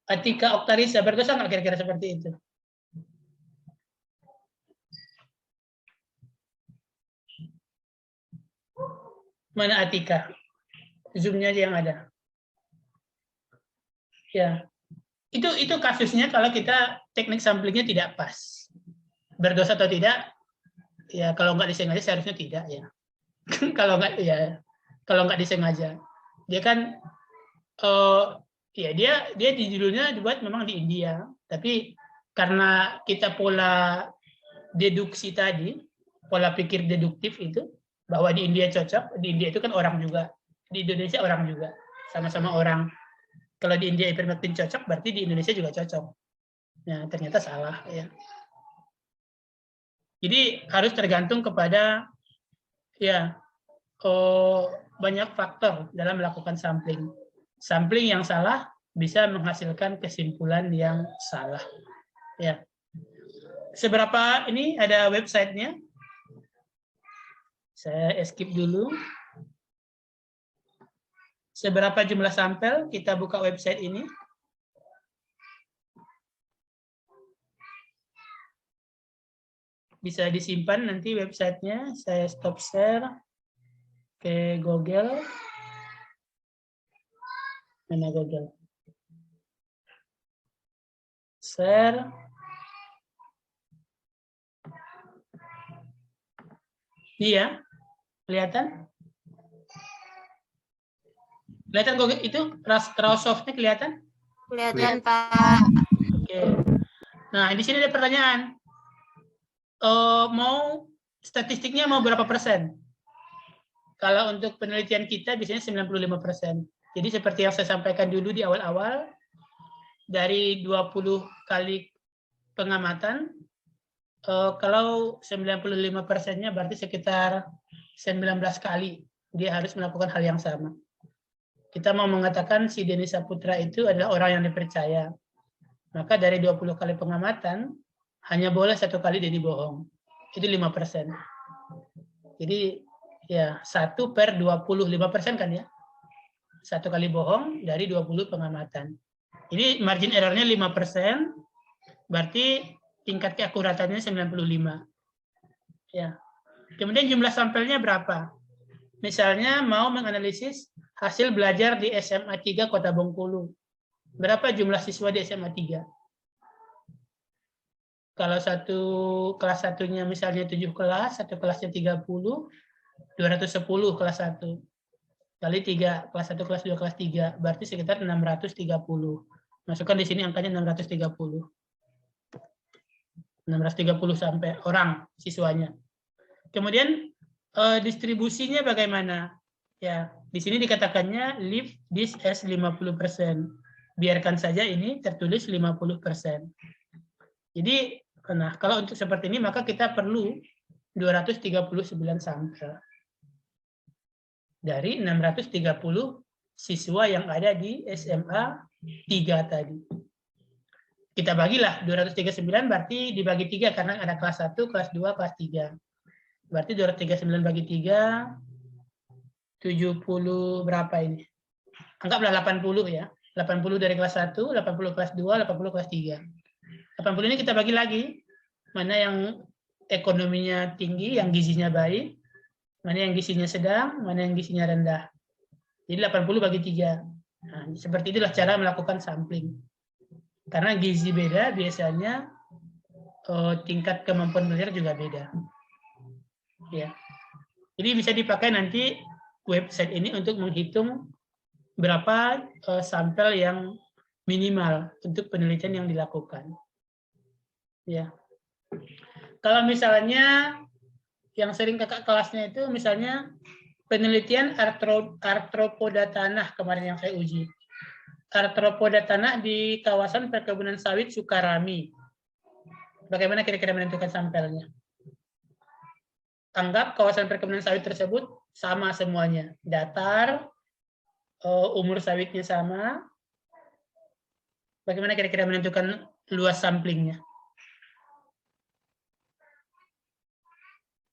Atika Oktarisa, berdosa nggak kira-kira seperti itu? Mana Atika? Zoom-nya aja yang ada. Ya, itu kasusnya kalau kita teknik samplingnya tidak pas. Berdosa atau tidak? Ya kalau nggak disengaja seharusnya tidak ya. Kalau nggak disengaja, dia kan ya dia di judulnya dibuat memang di India, tapi karena kita pola deduksi tadi, pola pikir deduktif itu bahwa di India cocok, di India itu kan orang juga, di Indonesia orang juga, sama-sama orang. Kalau di India ivermectin cocok, berarti di Indonesia juga cocok. Nah, ternyata salah ya. Jadi harus tergantung kepada ya banyak faktor dalam melakukan sampling. Sampling yang salah bisa menghasilkan kesimpulan yang salah. Ya. Seberapa ini ada websitenya? Saya skip dulu. Seberapa jumlah sampel? Kita buka website ini. Bisa disimpan nanti websitenya. Saya stop share ke Google. Mana Google? Share. Iya, kelihatan? Kelihatan Google itu Microsoft-nya kelihatan? Kelihatan, Pak. Oke. Nah, di sini ada pertanyaan. Mau statistiknya mau berapa persen? Kalau untuk penelitian kita biasanya 95%. Jadi seperti yang saya sampaikan dulu di awal-awal, dari 20 kali pengamatan, kalau 95%-nya berarti sekitar 19 kali dia harus melakukan hal yang sama. Kita mau mengatakan si Denny Saputra itu adalah orang yang dipercaya. Maka dari 20 kali pengamatan, hanya boleh 1 kali Denny bohong. Itu 5%. Jadi ya 1 per 25% kan ya. 1 kali bohong dari 20 pengamatan. Ini margin error-nya 5%, berarti tingkat keakuratannya 95. Ya. Kemudian jumlah sampelnya berapa? Misalnya mau menganalisis hasil belajar di SMA 3 Kota Bengkulu. Berapa jumlah siswa di SMA 3? Kalau kelas satunya misalnya 7 kelas, satu kelasnya 30, 210 kelas 1. Kali 3, kelas 1, kelas 2, kelas 3, berarti sekitar 630. Masukkan di sini angkanya 630. 630 sampai orang siswanya. Kemudian distribusinya bagaimana? Ya, di sini dikatakannya leave this as 50%. Biarkan saja ini tertulis 50%. Jadi, nah kalau untuk seperti ini maka kita perlu 239 sampel. Dari 630 siswa yang ada di SMA 3 tadi. Kita bagilah 239 berarti dibagi 3 karena ada kelas 1, kelas 2, kelas 3. Berarti 239 bagi 3, 70 berapa ini? Anggaplah 80 ya. 80 dari kelas 1, 80 kelas 2, 80 kelas 3. 80 ini kita bagi lagi. Mana yang ekonominya tinggi, yang gizinya baik, mana yang gizinya sedang, mana yang gizinya rendah. Jadi 80 bagi 3. Nah, seperti itulah cara melakukan sampling. Karena gizi beda, biasanya tingkat kemampuan belajar juga beda. Ya. Jadi bisa dipakai nanti website ini untuk menghitung berapa sampel yang minimal untuk penelitian yang dilakukan. Ya. Kalau misalnya yang sering kakak kelasnya itu misalnya penelitian arthropoda tanah kemarin yang saya uji. Arthropoda tanah di kawasan perkebunan sawit Sukarami. Bagaimana kira-kira menentukan sampelnya? Anggap kawasan perkebunan sawit tersebut sama semuanya, datar, umur sawitnya sama. Bagaimana kira-kira menentukan luas samplingnya?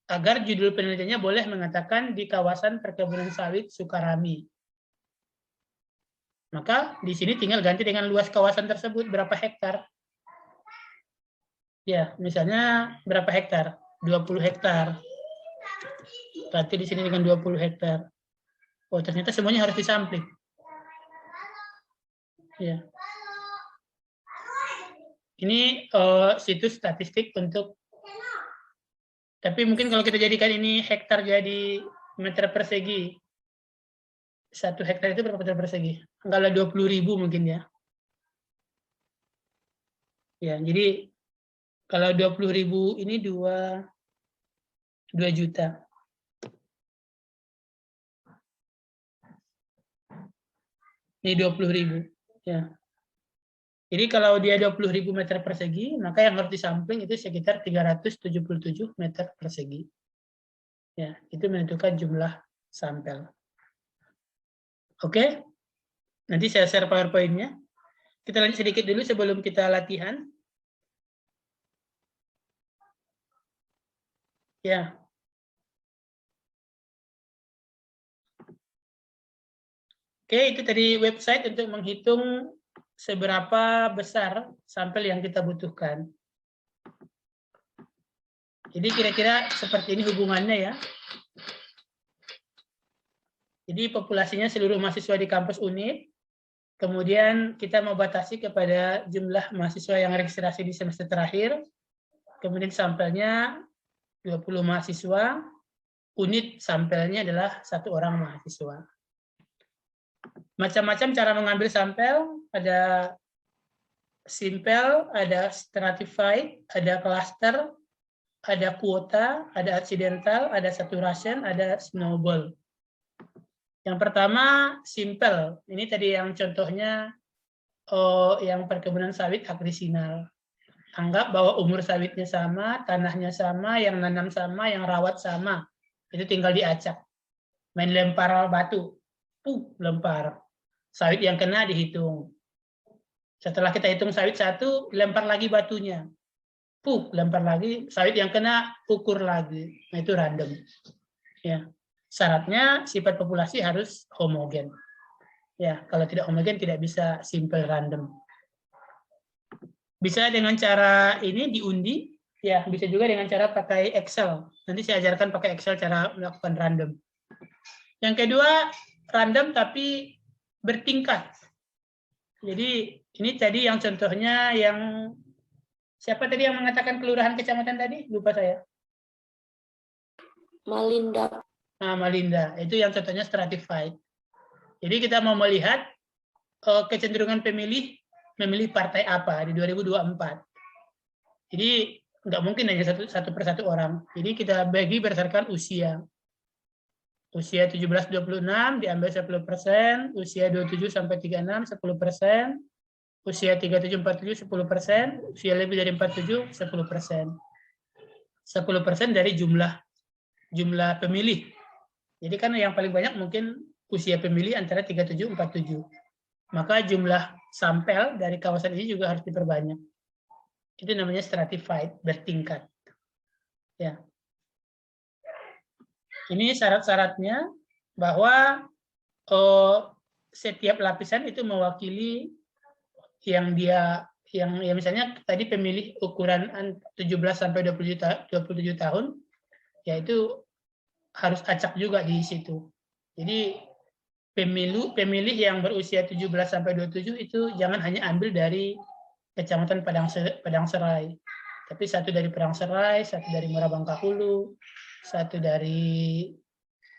Agar judul penelitiannya boleh mengatakan di kawasan perkebunan sawit Sukarami. Maka di sini tinggal ganti dengan luas kawasan tersebut berapa hektar. Ya, misalnya berapa hektar? 20 hektar. Berarti di sini dengan 20 hektar. Oh, ternyata semuanya harus disampling. Ya. Ini situs statistik untuk, tapi mungkin kalau kita jadikan ini hektar jadi meter persegi, 1 hektar itu berapa meter persegi? Kalau 20.000 mungkin ya. Ya, jadi kalau 20.000 ini 2 juta. Ini 20.000. Ya. Jadi kalau dia 20.000 meter persegi, maka yang harus disampling itu sekitar 377 meter persegi. Ya, itu menentukan jumlah sampel. Oke, nanti saya share PowerPoint-nya. Kita lanjut sedikit dulu sebelum kita latihan. Ya. Oke, itu tadi website untuk menghitung seberapa besar sampel yang kita butuhkan. Jadi kira-kira seperti ini hubungannya ya. Jadi populasinya seluruh mahasiswa di kampus Unip, kemudian kita mau batasi kepada jumlah mahasiswa yang registrasi di semester terakhir, kemudian sampelnya 20 mahasiswa, unit sampelnya adalah 1 orang mahasiswa. Macam-macam cara mengambil sampel, ada simple, ada stratified, ada cluster, ada kuota, ada accidental, ada saturation, ada snowball. Yang pertama, simple. Ini tadi yang contohnya yang perkebunan sawit agrisinal. Anggap bahwa umur sawitnya sama, tanahnya sama, yang nanam sama, yang rawat sama. Itu tinggal diacak. Main lempar batu. Lempar. Sawit yang kena dihitung. Setelah kita hitung sawit 1, lempar lagi batunya. Lempar lagi. Sawit yang kena, ukur lagi. Nah, itu random. Ya. Syaratnya sifat populasi harus homogen. Ya, kalau tidak homogen tidak bisa simple random. Bisa dengan cara ini diundi, ya bisa juga dengan cara pakai Excel. Nanti saya ajarkan pakai Excel cara melakukan random. Yang kedua, random tapi bertingkat. Jadi ini tadi yang contohnya yang siapa tadi yang mengatakan kelurahan kecamatan tadi? Lupa saya. Malinda. Nah, Malinda, itu yang contohnya stratified. Jadi kita mau melihat kecenderungan pemilih memilih partai apa di 2024. Jadi nggak mungkin hanya satu persatu orang. Jadi kita bagi berdasarkan usia. Usia 17-26 diambil 10%, usia 27-36 10%, usia 37-47 10%, usia lebih dari 47 10%. 10% dari jumlah pemilih. Jadi kan yang paling banyak mungkin usia pemilih antara 37-47. Maka jumlah sampel dari kawasan ini juga harus diperbanyak. Itu namanya stratified, bertingkat. Ya. Ini syarat-syaratnya bahwa setiap lapisan itu mewakili yang misalnya tadi pemilih ukuran 17 sampai 27 tahun, yaitu harus acak juga di situ. Jadi pemilih yang berusia 17 sampai 27 itu jangan hanya ambil dari Kecamatan Padang Serai, tapi satu dari Padang Serai, satu dari Muara Bangka Hulu, satu dari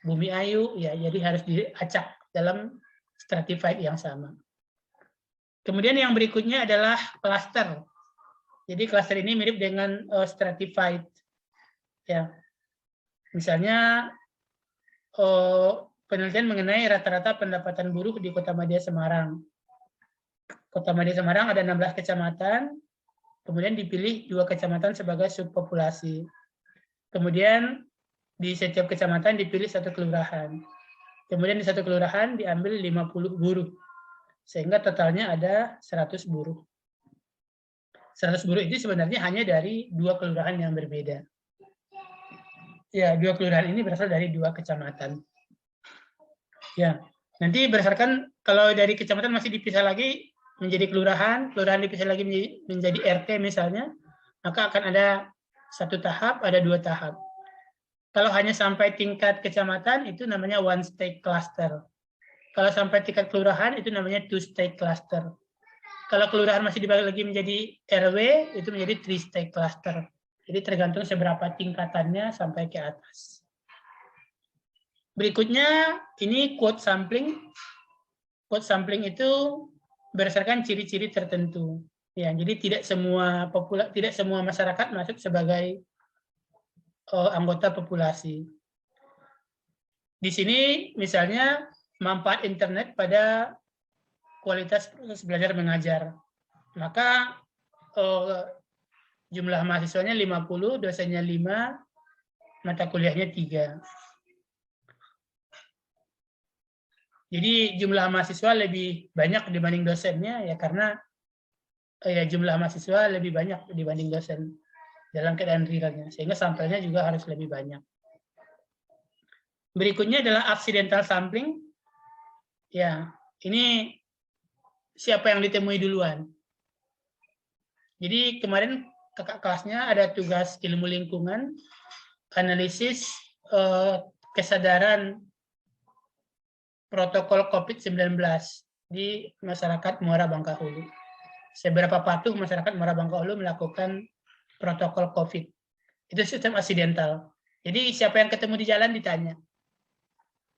Bumi Ayu, ya jadi harus diacak dalam stratified yang sama. Kemudian yang berikutnya adalah cluster. Jadi cluster ini mirip dengan stratified. Ya. Misalnya penelitian mengenai rata-rata pendapatan buruh di Kota Madya Semarang. Kota Madya Semarang ada 16 kecamatan, kemudian dipilih 2 kecamatan sebagai subpopulasi. Kemudian di setiap kecamatan dipilih satu kelurahan. Kemudian di satu kelurahan diambil 50 buruh. Sehingga totalnya ada 100 buruh. 100 buruh itu sebenarnya hanya dari 2 kelurahan yang berbeda. Ya, 2 kelurahan ini berasal dari 2 kecamatan. Ya, nanti berdasarkan kalau dari kecamatan masih dipisah lagi menjadi kelurahan, kelurahan dipisah lagi menjadi RT misalnya, maka akan ada 1 tahap, ada 2 tahap. Kalau hanya sampai tingkat kecamatan itu namanya one state cluster. Kalau sampai tingkat kelurahan itu namanya two state cluster. Kalau kelurahan masih dibagi lagi menjadi RW itu menjadi three state cluster. Jadi tergantung seberapa tingkatannya sampai ke atas. Berikutnya ini quote sampling. Quote sampling itu berdasarkan ciri-ciri tertentu. Ya, jadi tidak semua masyarakat masuk sebagai anggota populasi. Di sini misalnya manfaat internet pada kualitas proses belajar mengajar. Maka jumlah mahasiswanya 50, dosennya 5, mata kuliahnya 3. Jadi jumlah mahasiswa lebih banyak dibanding dosennya ya karena jumlah mahasiswa lebih banyak dibanding dosen dalam keadaan realnya, sehingga sampelnya juga harus lebih banyak. Berikutnya adalah accidental sampling. Ya, ini siapa yang ditemui duluan. Jadi kemarin kakak kelasnya ada tugas ilmu lingkungan, analisis kesadaran protokol COVID-19 di masyarakat Muara Bangkahulu. Seberapa patuh masyarakat Muara Bangkahulu melakukan protokol COVID. Itu sistem accidental. Jadi siapa yang ketemu di jalan ditanya.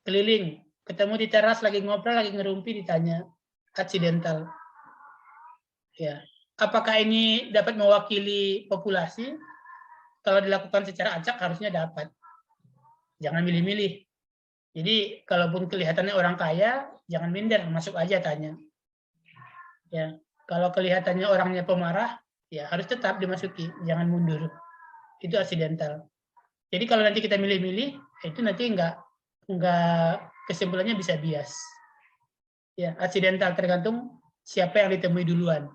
Keliling, ketemu di teras lagi ngobrol, lagi ngerumpi ditanya. Accidental. Ya. Apakah ini dapat mewakili populasi? Kalau dilakukan secara acak harusnya dapat. Jangan milih-milih. Jadi kalaupun kelihatannya orang kaya, jangan minder, masuk aja tanya. Ya, kalau kelihatannya orangnya pemarah, ya harus tetap dimasuki, jangan mundur. Itu accidental. Jadi kalau nanti kita milih-milih, itu nanti enggak kesimpulannya bisa bias. Ya, accidental tergantung siapa yang ditemui duluan.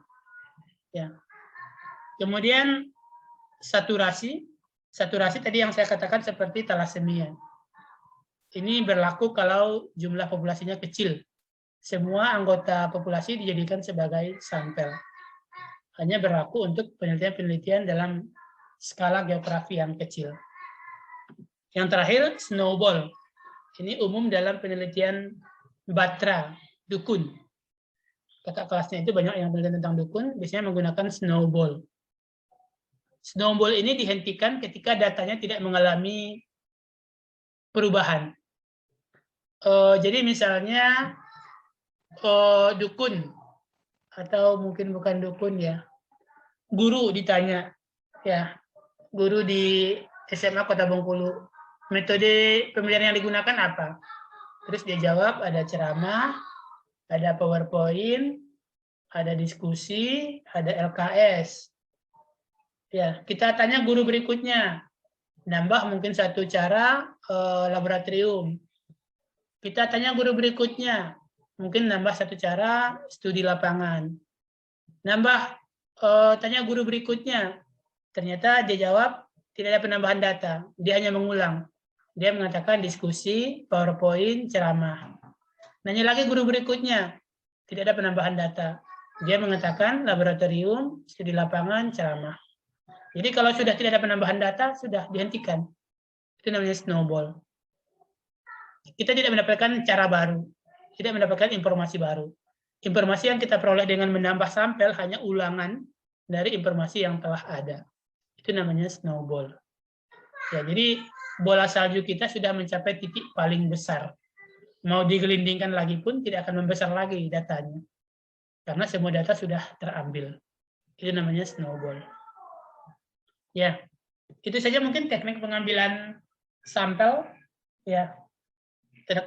Ya. Kemudian saturasi tadi yang saya katakan seperti thalassemia. Ini berlaku kalau jumlah populasinya kecil. Semua anggota populasi dijadikan sebagai sampel. Hanya berlaku untuk penelitian-penelitian dalam skala geografi yang kecil. Yang terakhir, snowball. Ini umum dalam penelitian batra, dukun. Kakak kelasnya itu banyak yang penelitian tentang dukun, biasanya menggunakan snowball. Snowball ini dihentikan ketika datanya tidak mengalami perubahan. Jadi misalnya dukun atau mungkin bukan dukun ya, guru ditanya, ya guru di SMA Kota Bengkulu, metode pembelajaran yang digunakan apa? Terus dia jawab ada ceramah, ada PowerPoint, ada diskusi, ada LKS. Ya, kita tanya guru berikutnya, nambah mungkin satu cara laboratorium. Kita tanya guru berikutnya, mungkin nambah satu cara studi lapangan. Nambah tanya guru berikutnya, ternyata dia jawab tidak ada penambahan data, dia hanya mengulang. Dia mengatakan diskusi, PowerPoint, ceramah. Nanya lagi guru berikutnya, tidak ada penambahan data. Dia mengatakan laboratorium, studi lapangan, ceramah. Jadi kalau sudah tidak ada penambahan data, sudah dihentikan. Itu namanya snowball. Kita tidak mendapatkan cara baru, tidak mendapatkan informasi baru. Informasi yang kita peroleh dengan menambah sampel hanya ulangan dari informasi yang telah ada. Itu namanya snowball. Ya, jadi bola salju kita sudah mencapai titik paling besar. Mau digelindingkan lagi pun tidak akan membesar lagi datanya. Karena semua data sudah terambil. Itu namanya snowball. Ya, itu saja mungkin teknik pengambilan sampel. Ya,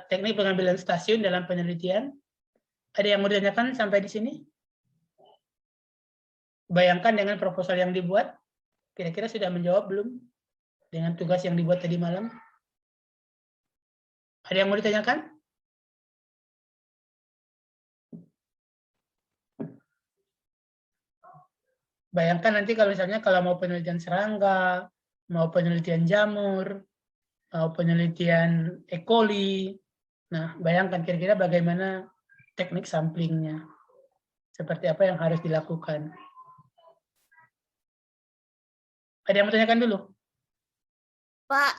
teknik pengambilan stasiun dalam penelitian. Ada yang mau ditanyakan sampai di sini? Bayangkan dengan proposal yang dibuat, kira-kira sudah menjawab belum? Dengan tugas yang dibuat tadi malam? Ada yang mau ditanyakan? Bayangkan nanti kalau misalnya kalau mau penelitian serangga, mau penelitian jamur, mau penelitian E. coli. Nah, bayangkan kira-kira bagaimana teknik samplingnya. Seperti apa yang harus dilakukan. Ada yang mau tanyakan dulu? Pak,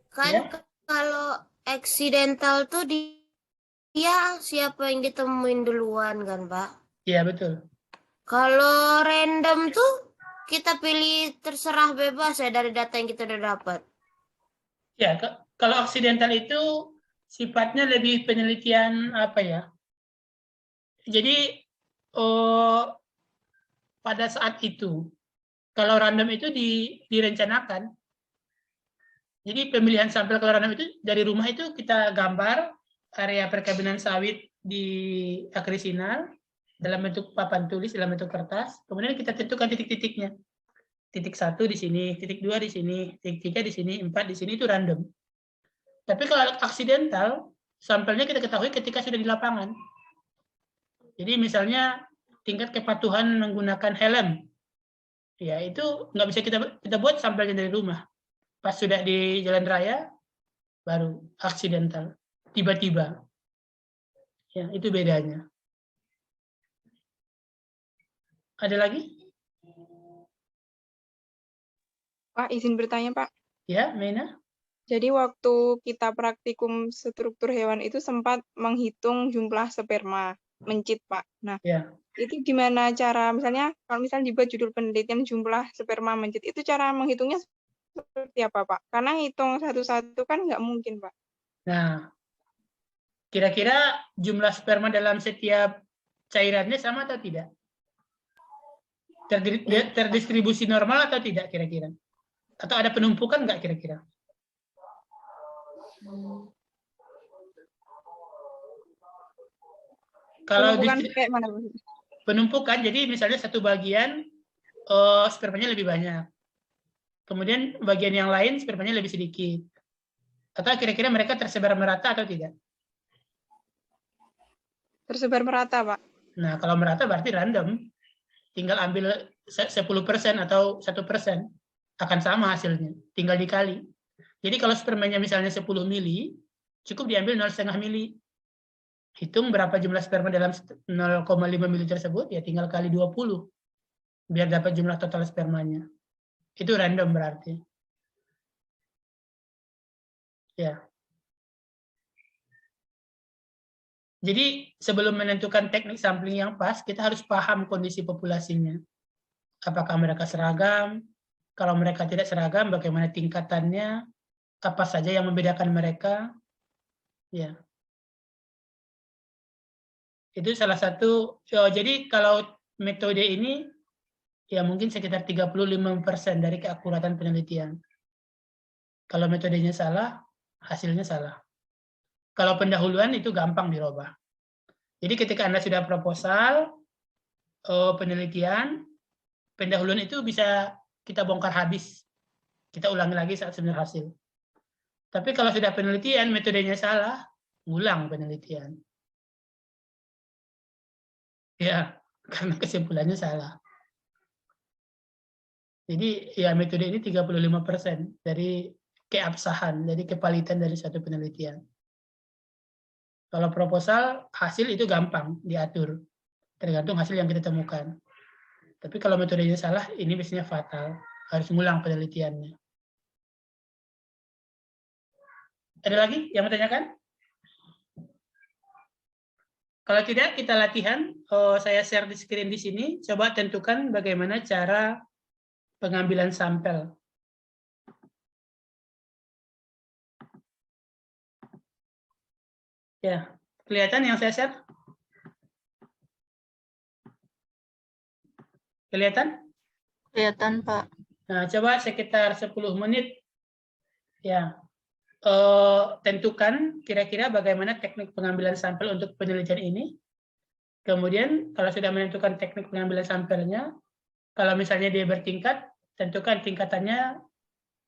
kan Ya? kalau accidental tuh dia siapa yang ditemuin duluan kan, Pak? Iya, betul. Kalau random tuh kita pilih terserah bebas ya dari data yang kita udah dapat. Ya, kalau aksidental itu sifatnya lebih penelitian apa ya? Jadi pada saat itu, kalau random itu direncanakan. Jadi pemilihan sampel kalau random itu dari rumah itu kita gambar area perkebunan sawit di akrisinal dalam bentuk papan tulis, dalam bentuk kertas. Kemudian kita tentukan titik-titiknya. Titik 1 di sini, titik 2 di sini, titik 3 di sini, 4 di sini, itu random. Tapi kalau aksidental, sampelnya kita ketahui ketika sudah di lapangan. Jadi misalnya tingkat kepatuhan menggunakan helm, ya itu nggak bisa kita buat sampelnya dari rumah. Pas sudah di jalan raya, baru aksidental, tiba-tiba. Ya, itu bedanya. Ada lagi? Pak, izin bertanya, Pak. Ya, Mena? Jadi waktu kita praktikum struktur hewan itu sempat menghitung jumlah sperma mencit, Pak. Nah, Ya. itu gimana cara, misalnya kalau misalnya dibuat judul penelitian jumlah sperma mencit, itu cara menghitungnya seperti apa, Pak? Karena hitung satu-satu kan nggak mungkin, Pak. Nah, kira-kira jumlah sperma dalam setiap cairannya sama atau tidak? Terdistribusi normal atau tidak kira-kira? Atau ada penumpukan nggak kira-kira? Kalau kayak mana? penumpukan, jadi misalnya satu bagian spermanya lebih banyak. Kemudian bagian yang lain spermanya lebih sedikit. Atau kira-kira mereka tersebar merata atau tidak? Tersebar merata, Pak. Nah, kalau merata berarti random. Tinggal ambil 10% atau 1%. Akan sama hasilnya. Tinggal dikali. Jadi kalau spermanya misalnya 10 mili, cukup diambil 0,5 mili. Hitung berapa jumlah sperma dalam 0,5 mili tersebut, ya tinggal kali 20. Biar dapat jumlah total spermanya. Itu random berarti. Ya. Jadi sebelum menentukan teknik sampling yang pas, kita harus paham kondisi populasinya. Apakah mereka seragam? Kalau mereka tidak seragam, bagaimana tingkatannya? Apa saja yang membedakan mereka? Ya. Itu salah satu. Jadi kalau metode ini, ya mungkin sekitar 35% dari keakuratan penelitian. Kalau metodenya salah, hasilnya salah. Kalau pendahuluan itu gampang dirubah. Jadi ketika Anda sudah proposal, penelitian, pendahuluan itu bisa kita bongkar habis. Kita ulangi lagi saat sebenarnya hasil. Tapi kalau sudah penelitian, metodenya salah, ulang penelitian. Ya, karena kesimpulannya salah. Jadi ya metode ini 35% dari keabsahan, dari kevalitan dari suatu penelitian. Kalau proposal, hasil itu gampang diatur. Tergantung hasil yang kita temukan. Tapi kalau metodenya salah, ini biasanya fatal. Harus ngulang penelitiannya. Ada lagi yang mau tanyakan? Kalau tidak, kita latihan. Saya share di screen di sini. Coba tentukan bagaimana cara pengambilan sampel. Ya, kelihatan yang saya share? Kelihatan? Kelihatan, Pak. Nah, coba sekitar 10 menit. Ya, tentukan kira-kira bagaimana teknik pengambilan sampel untuk penelitian ini. Kemudian, kalau sudah menentukan teknik pengambilan sampelnya, kalau misalnya dia bertingkat, tentukan tingkatannya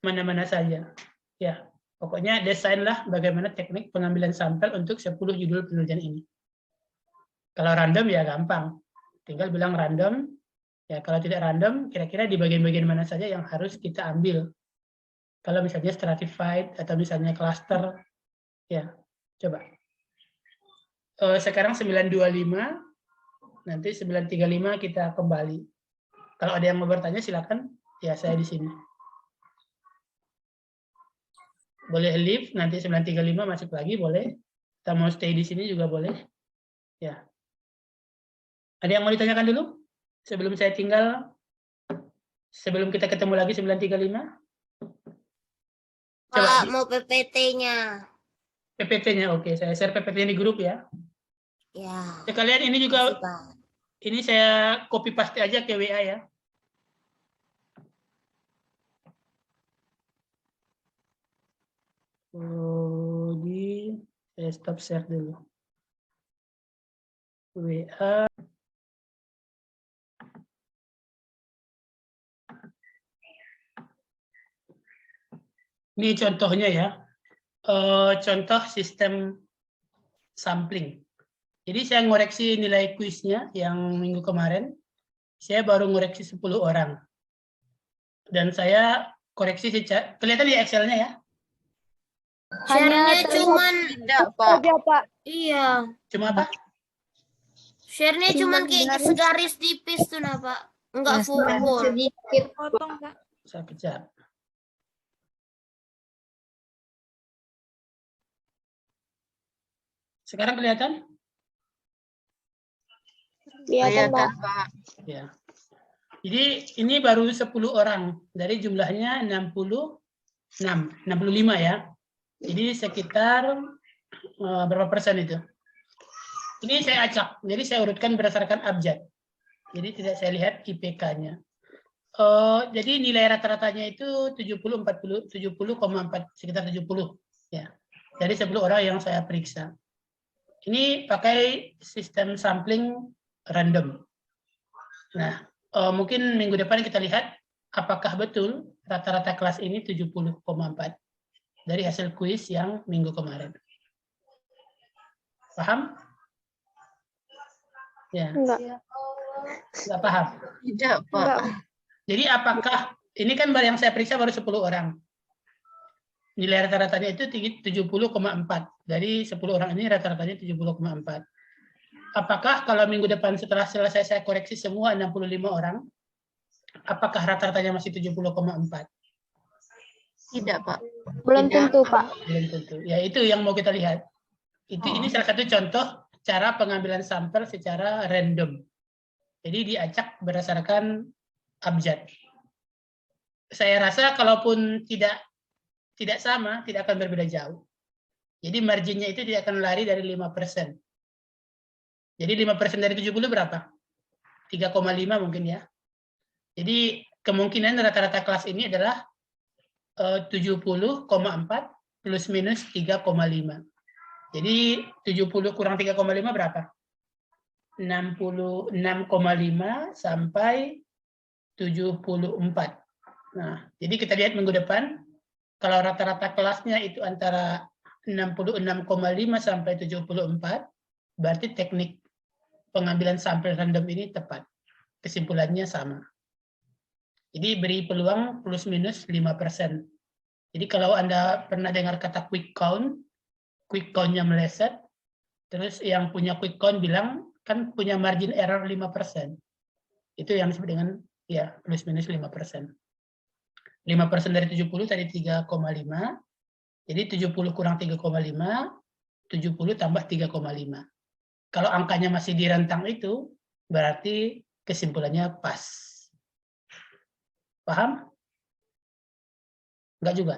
mana-mana saja. Ya, Pokoknya desainlah bagaimana teknik pengambilan sampel untuk 10 judul penelitian ini. Kalau random ya gampang. Tinggal bilang random. Ya, kalau tidak random, kira-kira di bagian-bagian mana saja yang harus kita ambil. Kalau misalnya stratified atau misalnya cluster, ya, coba. Sekarang 925, nanti 935 kita kembali. Kalau ada yang mau bertanya silakan, ya saya di sini. Boleh leave, nanti 935 masuk lagi, boleh. Kita mau stay di sini juga boleh. Ya. Ada yang mau ditanyakan dulu? Sebelum saya tinggal, sebelum kita ketemu lagi 935? Pak, mau PPT-nya. PPT-nya, oke. Saya share PPT di grup ya. Ya. Sekalian ini juga, Makasih, Pak. ini saya copy paste aja ke WA ya. Saya stop share dulu. WA. Ini contohnya ya. Contoh sistem sampling. Jadi saya ngoreksi nilai kuisnya yang minggu kemarin. Saya baru ngoreksi 10 orang. Dan saya koreksi secara, kelihatan di Excel-nya ya? Share-nya cuman Tidak, Pak. iya. Cuma apa? Share-nya cuman kayak segaris tipis tuh nah, Pak. Enggak full. Sedikit potong, Pak. Saya kejar. Sekarang kelihatan? Kelihatan, Pak. Ya. Jadi ini baru 10 orang. Dari jumlahnya 65 ya. Jadi sekitar berapa persen itu? Ini saya acak. Jadi saya urutkan berdasarkan abjad. Jadi tidak saya lihat IPK-nya. Jadi nilai rata-ratanya itu 70,4, sekitar 70 ya. Dari 10 orang yang saya periksa. Ini pakai sistem sampling random. Nah, mungkin minggu depan kita lihat apakah betul rata-rata kelas ini 70,4 dari hasil kuis yang minggu kemarin. Paham? Ya. Enggak paham? Tidak, Pak. Jadi apakah, ini kan yang saya periksa baru 10 orang. Nilai rata-ratanya itu 70,4. Dari 10 orang ini rata-ratanya 70,4. Apakah kalau minggu depan setelah selesai saya koreksi semua 65 orang, apakah rata-ratanya masih 70,4? Tidak, Pak. Belum tentu, Pak. Belum tentu. Ya itu yang mau kita lihat. Ini salah satu contoh cara pengambilan sampel secara random. Jadi diacak berdasarkan abjad. Saya rasa kalaupun tidak sama, tidak akan berbeda jauh. Jadi marginnya itu tidak akan lari dari 5%. Jadi 5% dari 70 berapa? 3,5 mungkin ya. Jadi kemungkinan rata-rata kelas ini adalah 70,4 plus minus 3,5. Jadi 70 kurang 3,5 berapa? 66,5 sampai 74. Nah, jadi kita lihat minggu depan, kalau rata-rata kelasnya itu antara 66,5 sampai 74, berarti teknik pengambilan sampel random ini tepat. Kesimpulannya sama. Jadi beri peluang plus minus 5%. Jadi kalau Anda pernah dengar kata quick count-nya meleset, terus yang punya quick count bilang, kan punya margin error 5%. Itu yang disebut dengan ya plus minus 5%. 5% dari 70 tadi 3,5. Jadi 70 kurang 3,5, 70 tambah 3,5. Kalau angkanya masih di rentang itu, berarti kesimpulannya pas. Paham? Enggak juga?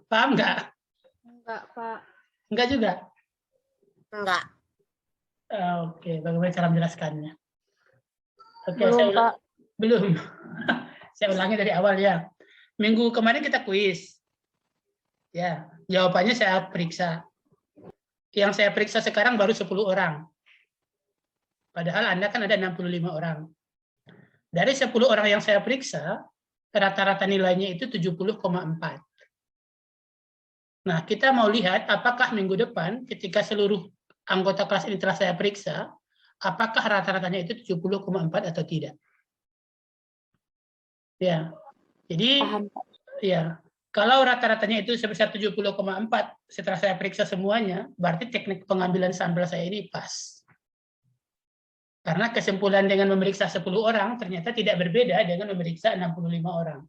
Paham enggak? Enggak, Pak. Enggak juga? Enggak. Oke, bagaimana cara menjelaskannya? Oke, Belum, Pak. Belum. Saya ulangi dari awal ya. Minggu kemarin kita kuis. Ya, jawabannya saya periksa. Yang saya periksa sekarang baru 10 orang. Padahal Anda kan ada 65 orang. Dari 10 orang yang saya periksa, rata-rata nilainya itu 70,4. Nah, kita mau lihat apakah minggu depan ketika seluruh anggota kelas ini telah saya periksa, apakah rata-ratanya itu 70,4 atau tidak. Ya, jadi ya, kalau rata-ratanya itu sebesar 70,4 setelah saya periksa semuanya, berarti teknik pengambilan sampel saya ini pas. Karena kesimpulan dengan memeriksa 10 orang ternyata tidak berbeda dengan memeriksa 65 orang.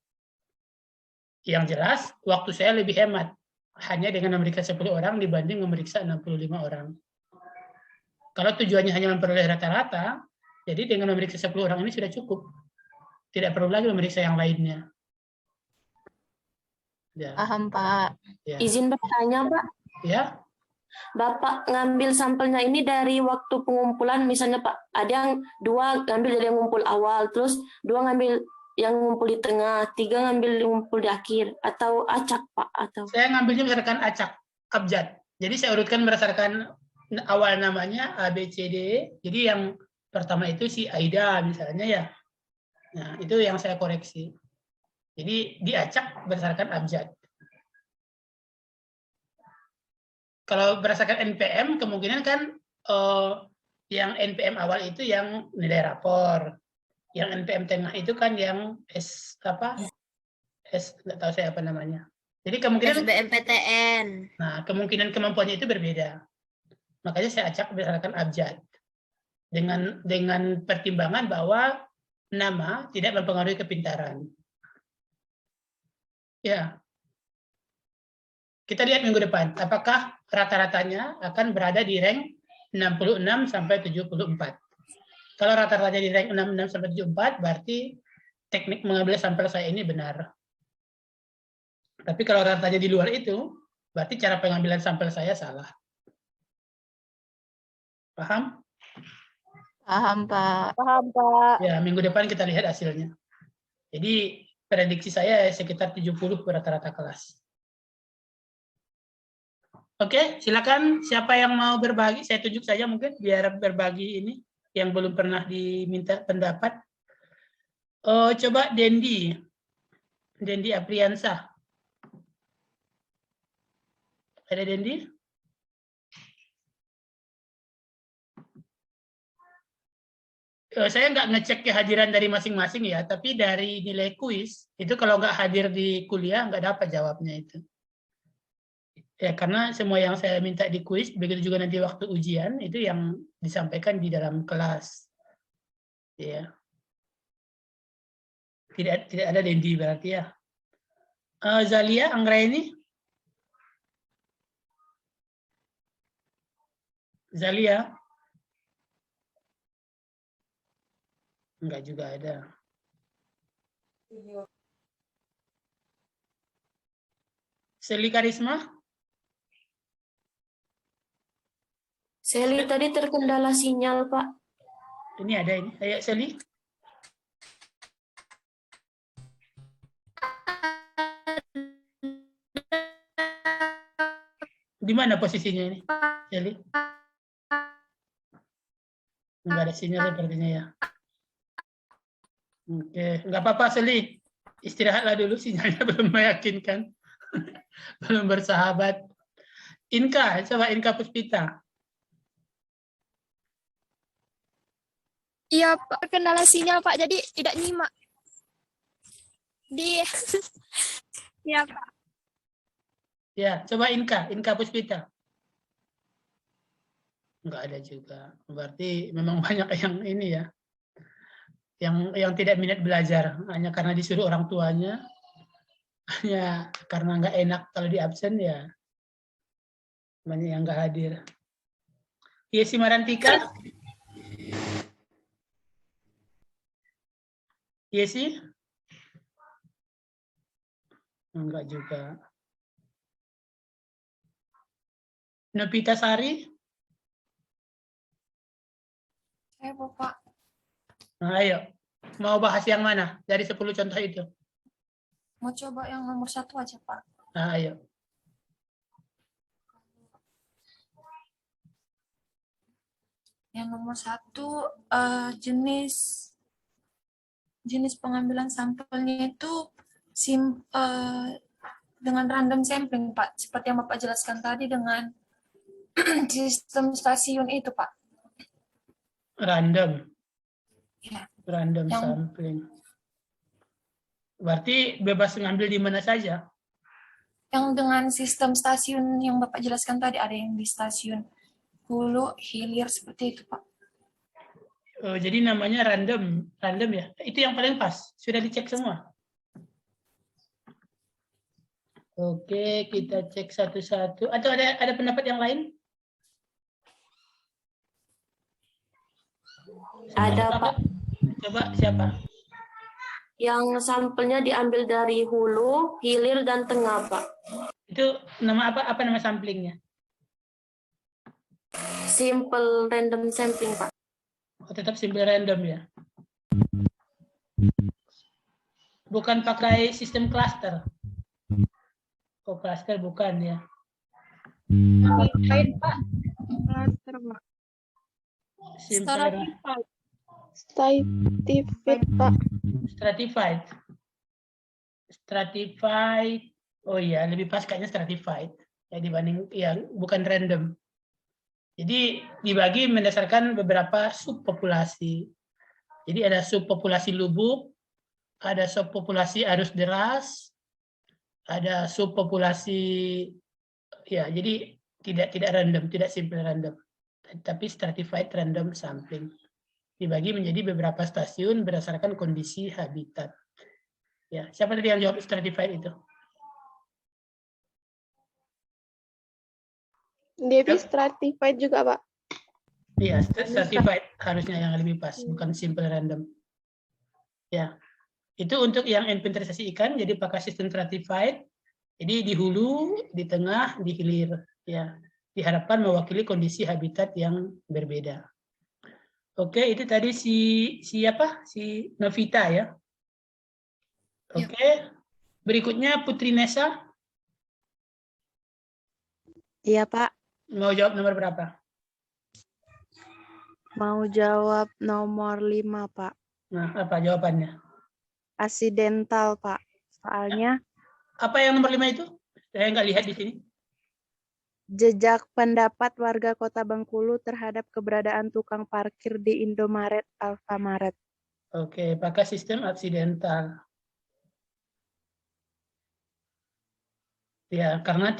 Yang jelas, waktu saya lebih hemat. Hanya dengan memeriksa 10 orang dibanding memeriksa 65 orang. Kalau tujuannya hanya memperoleh rata-rata, jadi dengan memeriksa 10 orang ini sudah cukup. Tidak perlu lagi memeriksa yang lainnya. Ya. Paham, Pak. Ya. Izin bertanya, Pak. Ya. Bapak ngambil sampelnya ini dari waktu pengumpulan, misalnya Pak, ada yang 2 ngambil dari yang ngumpul awal, terus 2 ngambil yang ngumpul di tengah, 3 ngambil yang ngumpul di akhir, atau acak Pak? Atau saya ngambilnya berdasarkan acak, abjad. Jadi saya urutkan berdasarkan awal namanya A, B, C, D. Jadi yang pertama itu si Aida misalnya ya. Nah, itu yang saya koreksi. Jadi diacak berdasarkan abjad. Kalau berdasarkan NPM, kemungkinan kan yang NPM awal itu yang nilai rapor. Yang NPM tengah itu kan yang S, nggak tahu saya apa namanya. Jadi kemungkinan SBMPTN. Nah, kemungkinan kemampuannya itu berbeda. Makanya saya acak berdasarkan abjad. Dengan pertimbangan bahwa nama tidak mempengaruhi kepintaran. Ya. Kita lihat minggu depan, apakah rata-ratanya akan berada di rank 66 sampai 74. Kalau rata-ratanya di rank 66 sampai 74, berarti teknik mengambil sampel saya ini benar. Tapi kalau rata-ratanya di luar itu, berarti cara pengambilan sampel saya salah. Paham? Paham, Pak. Paham, Pak. Ya, minggu depan kita lihat hasilnya. Jadi, prediksi saya sekitar 70 rata-rata kelas. Oke, silakan siapa yang mau berbagi, saya tunjuk saja mungkin biar berbagi ini yang belum pernah diminta pendapat. Coba Dendi Apriansah. Ada Dendi? Saya nggak ngecek kehadiran dari masing-masing ya, tapi dari nilai kuis itu kalau nggak hadir di kuliah nggak dapat jawabnya itu. Ya, karena semua yang saya minta di kuis, begitu juga nanti waktu ujian, itu yang disampaikan di dalam kelas. Ya. Tidak ada Dendi berarti ya. Zalia Anggraini? Zalia? Enggak juga ada. Seli Karisma? Seli tadi terkendala sinyal, Pak. Ini ada ini. Ayo Seli. Di mana posisinya ini, Seli? Enggak ada sinyal sepertinya ya. Oke, enggak apa-apa Seli. Istirahatlah dulu, sinyalnya belum meyakinkan. Belum bersahabat. Inka, coba Inka Puspita. Iya, Pak. Terkendala sinyal, Pak. Jadi tidak nyimak. Iya, Pak. Ya, coba Inka Puspita. Enggak ada juga. Berarti memang banyak yang ini ya. Yang tidak minat belajar hanya karena disuruh orang tuanya. Hanya karena nggak enak kalau di absen ya. Banyak yang nggak hadir. Yesi Marantika. Yesi? Enggak juga. Novita Sari? Saya Bapak. Nah, ayo. Mau bahas yang mana dari 10 contoh itu? Mau coba yang nomor 1 aja, Pak. Nah, ayo. Yang nomor 1 jenis jenis pengambilan sampelnya itu dengan random sampling, Pak. Seperti yang Bapak jelaskan tadi dengan sistem stasiun itu, Pak. Random. Ya. Random sampling. Berarti bebas ngambil di mana saja? Yang dengan sistem stasiun yang Bapak jelaskan tadi, ada yang di stasiun Hulu, Hilir, seperti itu, Pak. Oh, jadi namanya random ya. Itu yang paling pas. Sudah dicek semua. Oke, kita cek satu-satu. Atau ada pendapat yang lain? Ada, Pak. Coba siapa? Yang sampelnya diambil dari hulu, hilir, dan tengah, Pak. Itu nama apa? Apa nama samplingnya? Simple random sampling, Pak. Oh, tetap simple random ya. Bukan pakai sistem cluster. Oh, cluster bukan ya. Stratified, Pak. Cluster, Pak. Simple Stratified, Pak. Stratified. Oh iya, lebih pas kayaknya stratified ya dibanding yang bukan random. Jadi dibagi berdasarkan beberapa subpopulasi. Jadi ada subpopulasi lubuk, ada subpopulasi arus deras, ada subpopulasi ya. Jadi tidak random, tidak simple random, tapi stratified random sampling. Dibagi menjadi beberapa stasiun berdasarkan kondisi habitat. Ya, siapa tadi yang jawab stratified itu? Debbie stratified juga, Pak. Iya, stratified harusnya yang lebih pas, bukan simple random. Ya, itu untuk yang inventarisasi ikan, jadi pakai sistem stratified. Jadi di hulu, di tengah, di hilir. Ya, diharapkan mewakili kondisi habitat yang berbeda. Oke, itu tadi siapa? Si Novita ya. Oke, berikutnya Putri Nesa. Iya, Pak. Mau jawab nomor berapa? Mau jawab nomor 5, Pak. Nah, apa jawabannya? Aksidental, Pak. Soalnya apa yang nomor 5 itu? Saya nggak lihat di sini. Jejak pendapat warga Kota Bengkulu terhadap keberadaan tukang parkir di Indomaret, Alfamaret. Oke, pakai sistem aksidental. Ya, karena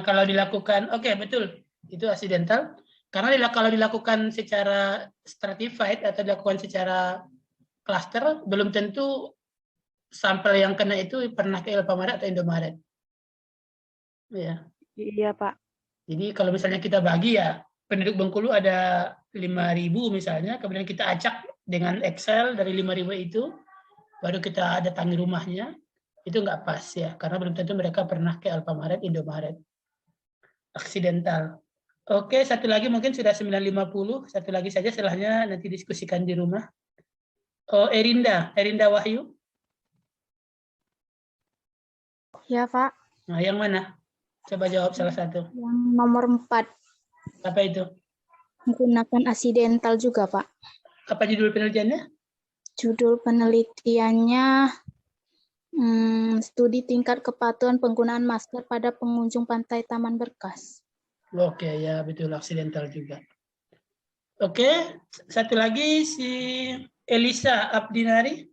kalau dilakukan, oke betul, itu aksidental. Karena kalau dilakukan secara stratified atau dilakukan secara cluster, belum tentu sampel yang kena itu pernah ke Alfamaret atau Indomaret. Ya. Iya, Pak. Jadi kalau misalnya kita bagi ya, penduduk Bengkulu ada 5.000 misalnya, kemudian kita acak dengan Excel dari 5.000 itu, baru kita datangi rumahnya, itu nggak pas ya, karena belum tentu mereka pernah ke Alfamaret, Indomaret. Aksidental. Oke, satu lagi mungkin sudah 9.50, satu lagi saja setelahnya nanti diskusikan di rumah. Oh, Erinda Wahyu. Ya, Pak. Nah, yang mana? Coba jawab salah satu. Yang nomor 4. Apa itu? Menggunakan aksidental juga, Pak. Apa judul penelitiannya? Judul penelitiannya studi tingkat kepatuhan penggunaan masker pada pengunjung pantai Taman Berkas. Oke, ya betul, aksidental juga. Oke, satu lagi si Elisa Abdinari.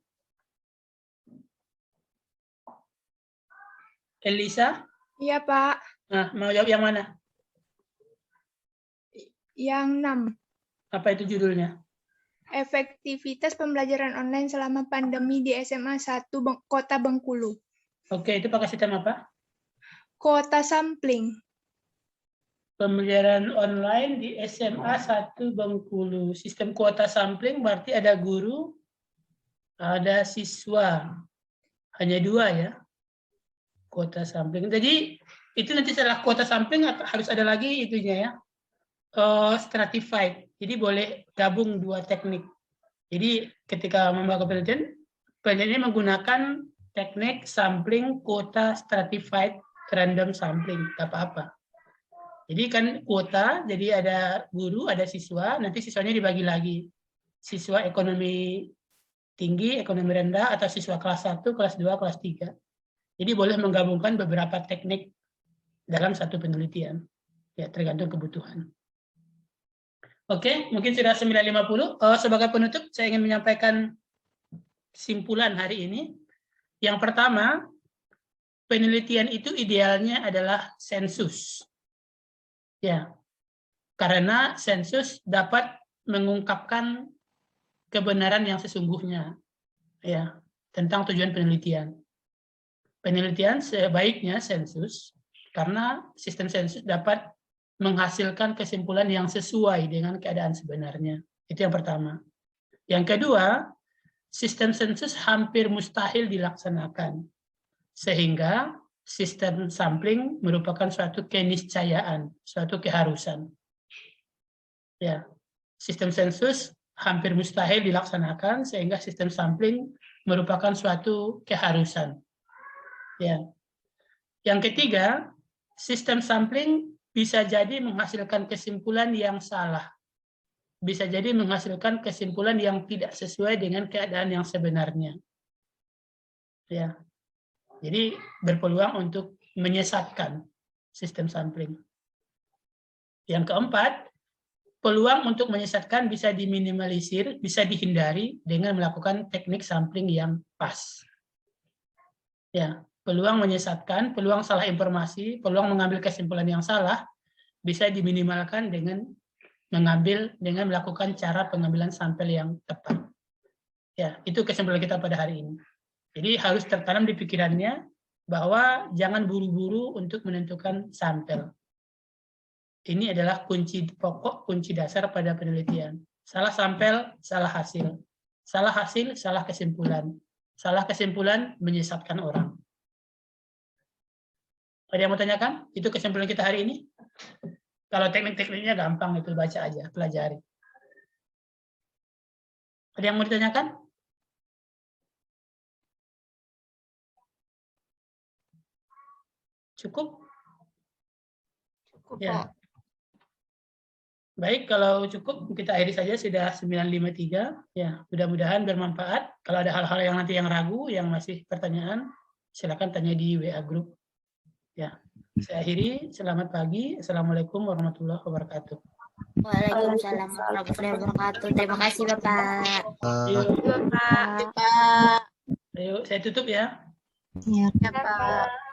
Elisa? Iya, Pak. Nah, mau jawab yang mana? Yang 6. Apa itu judulnya? Efektivitas pembelajaran online selama pandemi di SMA 1 Kota Bengkulu. Oke, itu pakai sistem apa? Kuota sampling. Pembelajaran online di SMA 1 Bengkulu. Sistem kuota sampling berarti ada guru, ada siswa. Hanya 2 ya. Kuota sampling. Jadi itu nanti setelah kuota sampling harus ada lagi itunya ya. Stratified. Jadi boleh gabung 2 teknik. Jadi ketika membaca penelitian menggunakan teknik sampling kuota stratified random sampling, tak apa-apa. Jadi kan kuota, jadi ada guru, ada siswa, nanti siswanya dibagi lagi. Siswa ekonomi tinggi, ekonomi rendah, atau siswa kelas 1, kelas 2, kelas 3. Jadi boleh menggabungkan beberapa teknik dalam satu penelitian. Ya, tergantung kebutuhan. Oke, mungkin sudah 9.50. Sebagai penutup, saya ingin menyampaikan kesimpulan hari ini. Yang pertama, penelitian itu idealnya adalah sensus. Ya, karena sensus dapat mengungkapkan kebenaran yang sesungguhnya, ya, tentang tujuan penelitian. Penelitian sebaiknya sensus, karena sistem sensus dapat menghasilkan kesimpulan yang sesuai dengan keadaan sebenarnya. Itu yang pertama. Yang kedua, sistem sensus hampir mustahil dilaksanakan, sehingga sistem sampling merupakan suatu keniscayaan, suatu keharusan. Ya, sistem sensus hampir mustahil dilaksanakan, sehingga sistem sampling merupakan suatu keharusan. Ya. Yang ketiga, sistem sampling bisa jadi menghasilkan kesimpulan yang salah. Bisa jadi menghasilkan kesimpulan yang tidak sesuai dengan keadaan yang sebenarnya. Ya. Jadi berpeluang untuk menyesatkan sistem sampling. Yang keempat, peluang untuk menyesatkan bisa diminimalisir, bisa dihindari dengan melakukan teknik sampling yang pas. Ya, peluang menyesatkan, peluang salah informasi, peluang mengambil kesimpulan yang salah bisa diminimalkan dengan melakukan cara pengambilan sampel yang tepat. Ya, itu kesimpulan kita pada hari ini. Jadi harus tertanam di pikirannya bahwa jangan buru-buru untuk menentukan sampel. Ini adalah kunci pokok, kunci dasar pada penelitian. Salah sampel, salah hasil. Salah hasil, salah kesimpulan. Salah kesimpulan menyesatkan orang. Ada yang mau tanyakan? Itu kesimpulan kita hari ini. Kalau teknik-tekniknya gampang, itu baca aja, pelajari. Ada yang mau ditanyakan? Cukup? Cukup, Ya. Baik, kalau cukup kita akhiri saja, sudah 9.53. Ya, mudah-mudahan bermanfaat. Kalau ada hal-hal yang nanti yang ragu, yang masih pertanyaan, silakan tanya di WA group. Ya, saya akhiri. Selamat pagi. Assalamualaikum warahmatullahi wabarakatuh. Waalaikumsalam warahmatullahi wabarakatuh. Terima kasih Bapak. Ayo, Bapak. ayo saya tutup ya. Ya, Ya, Pak.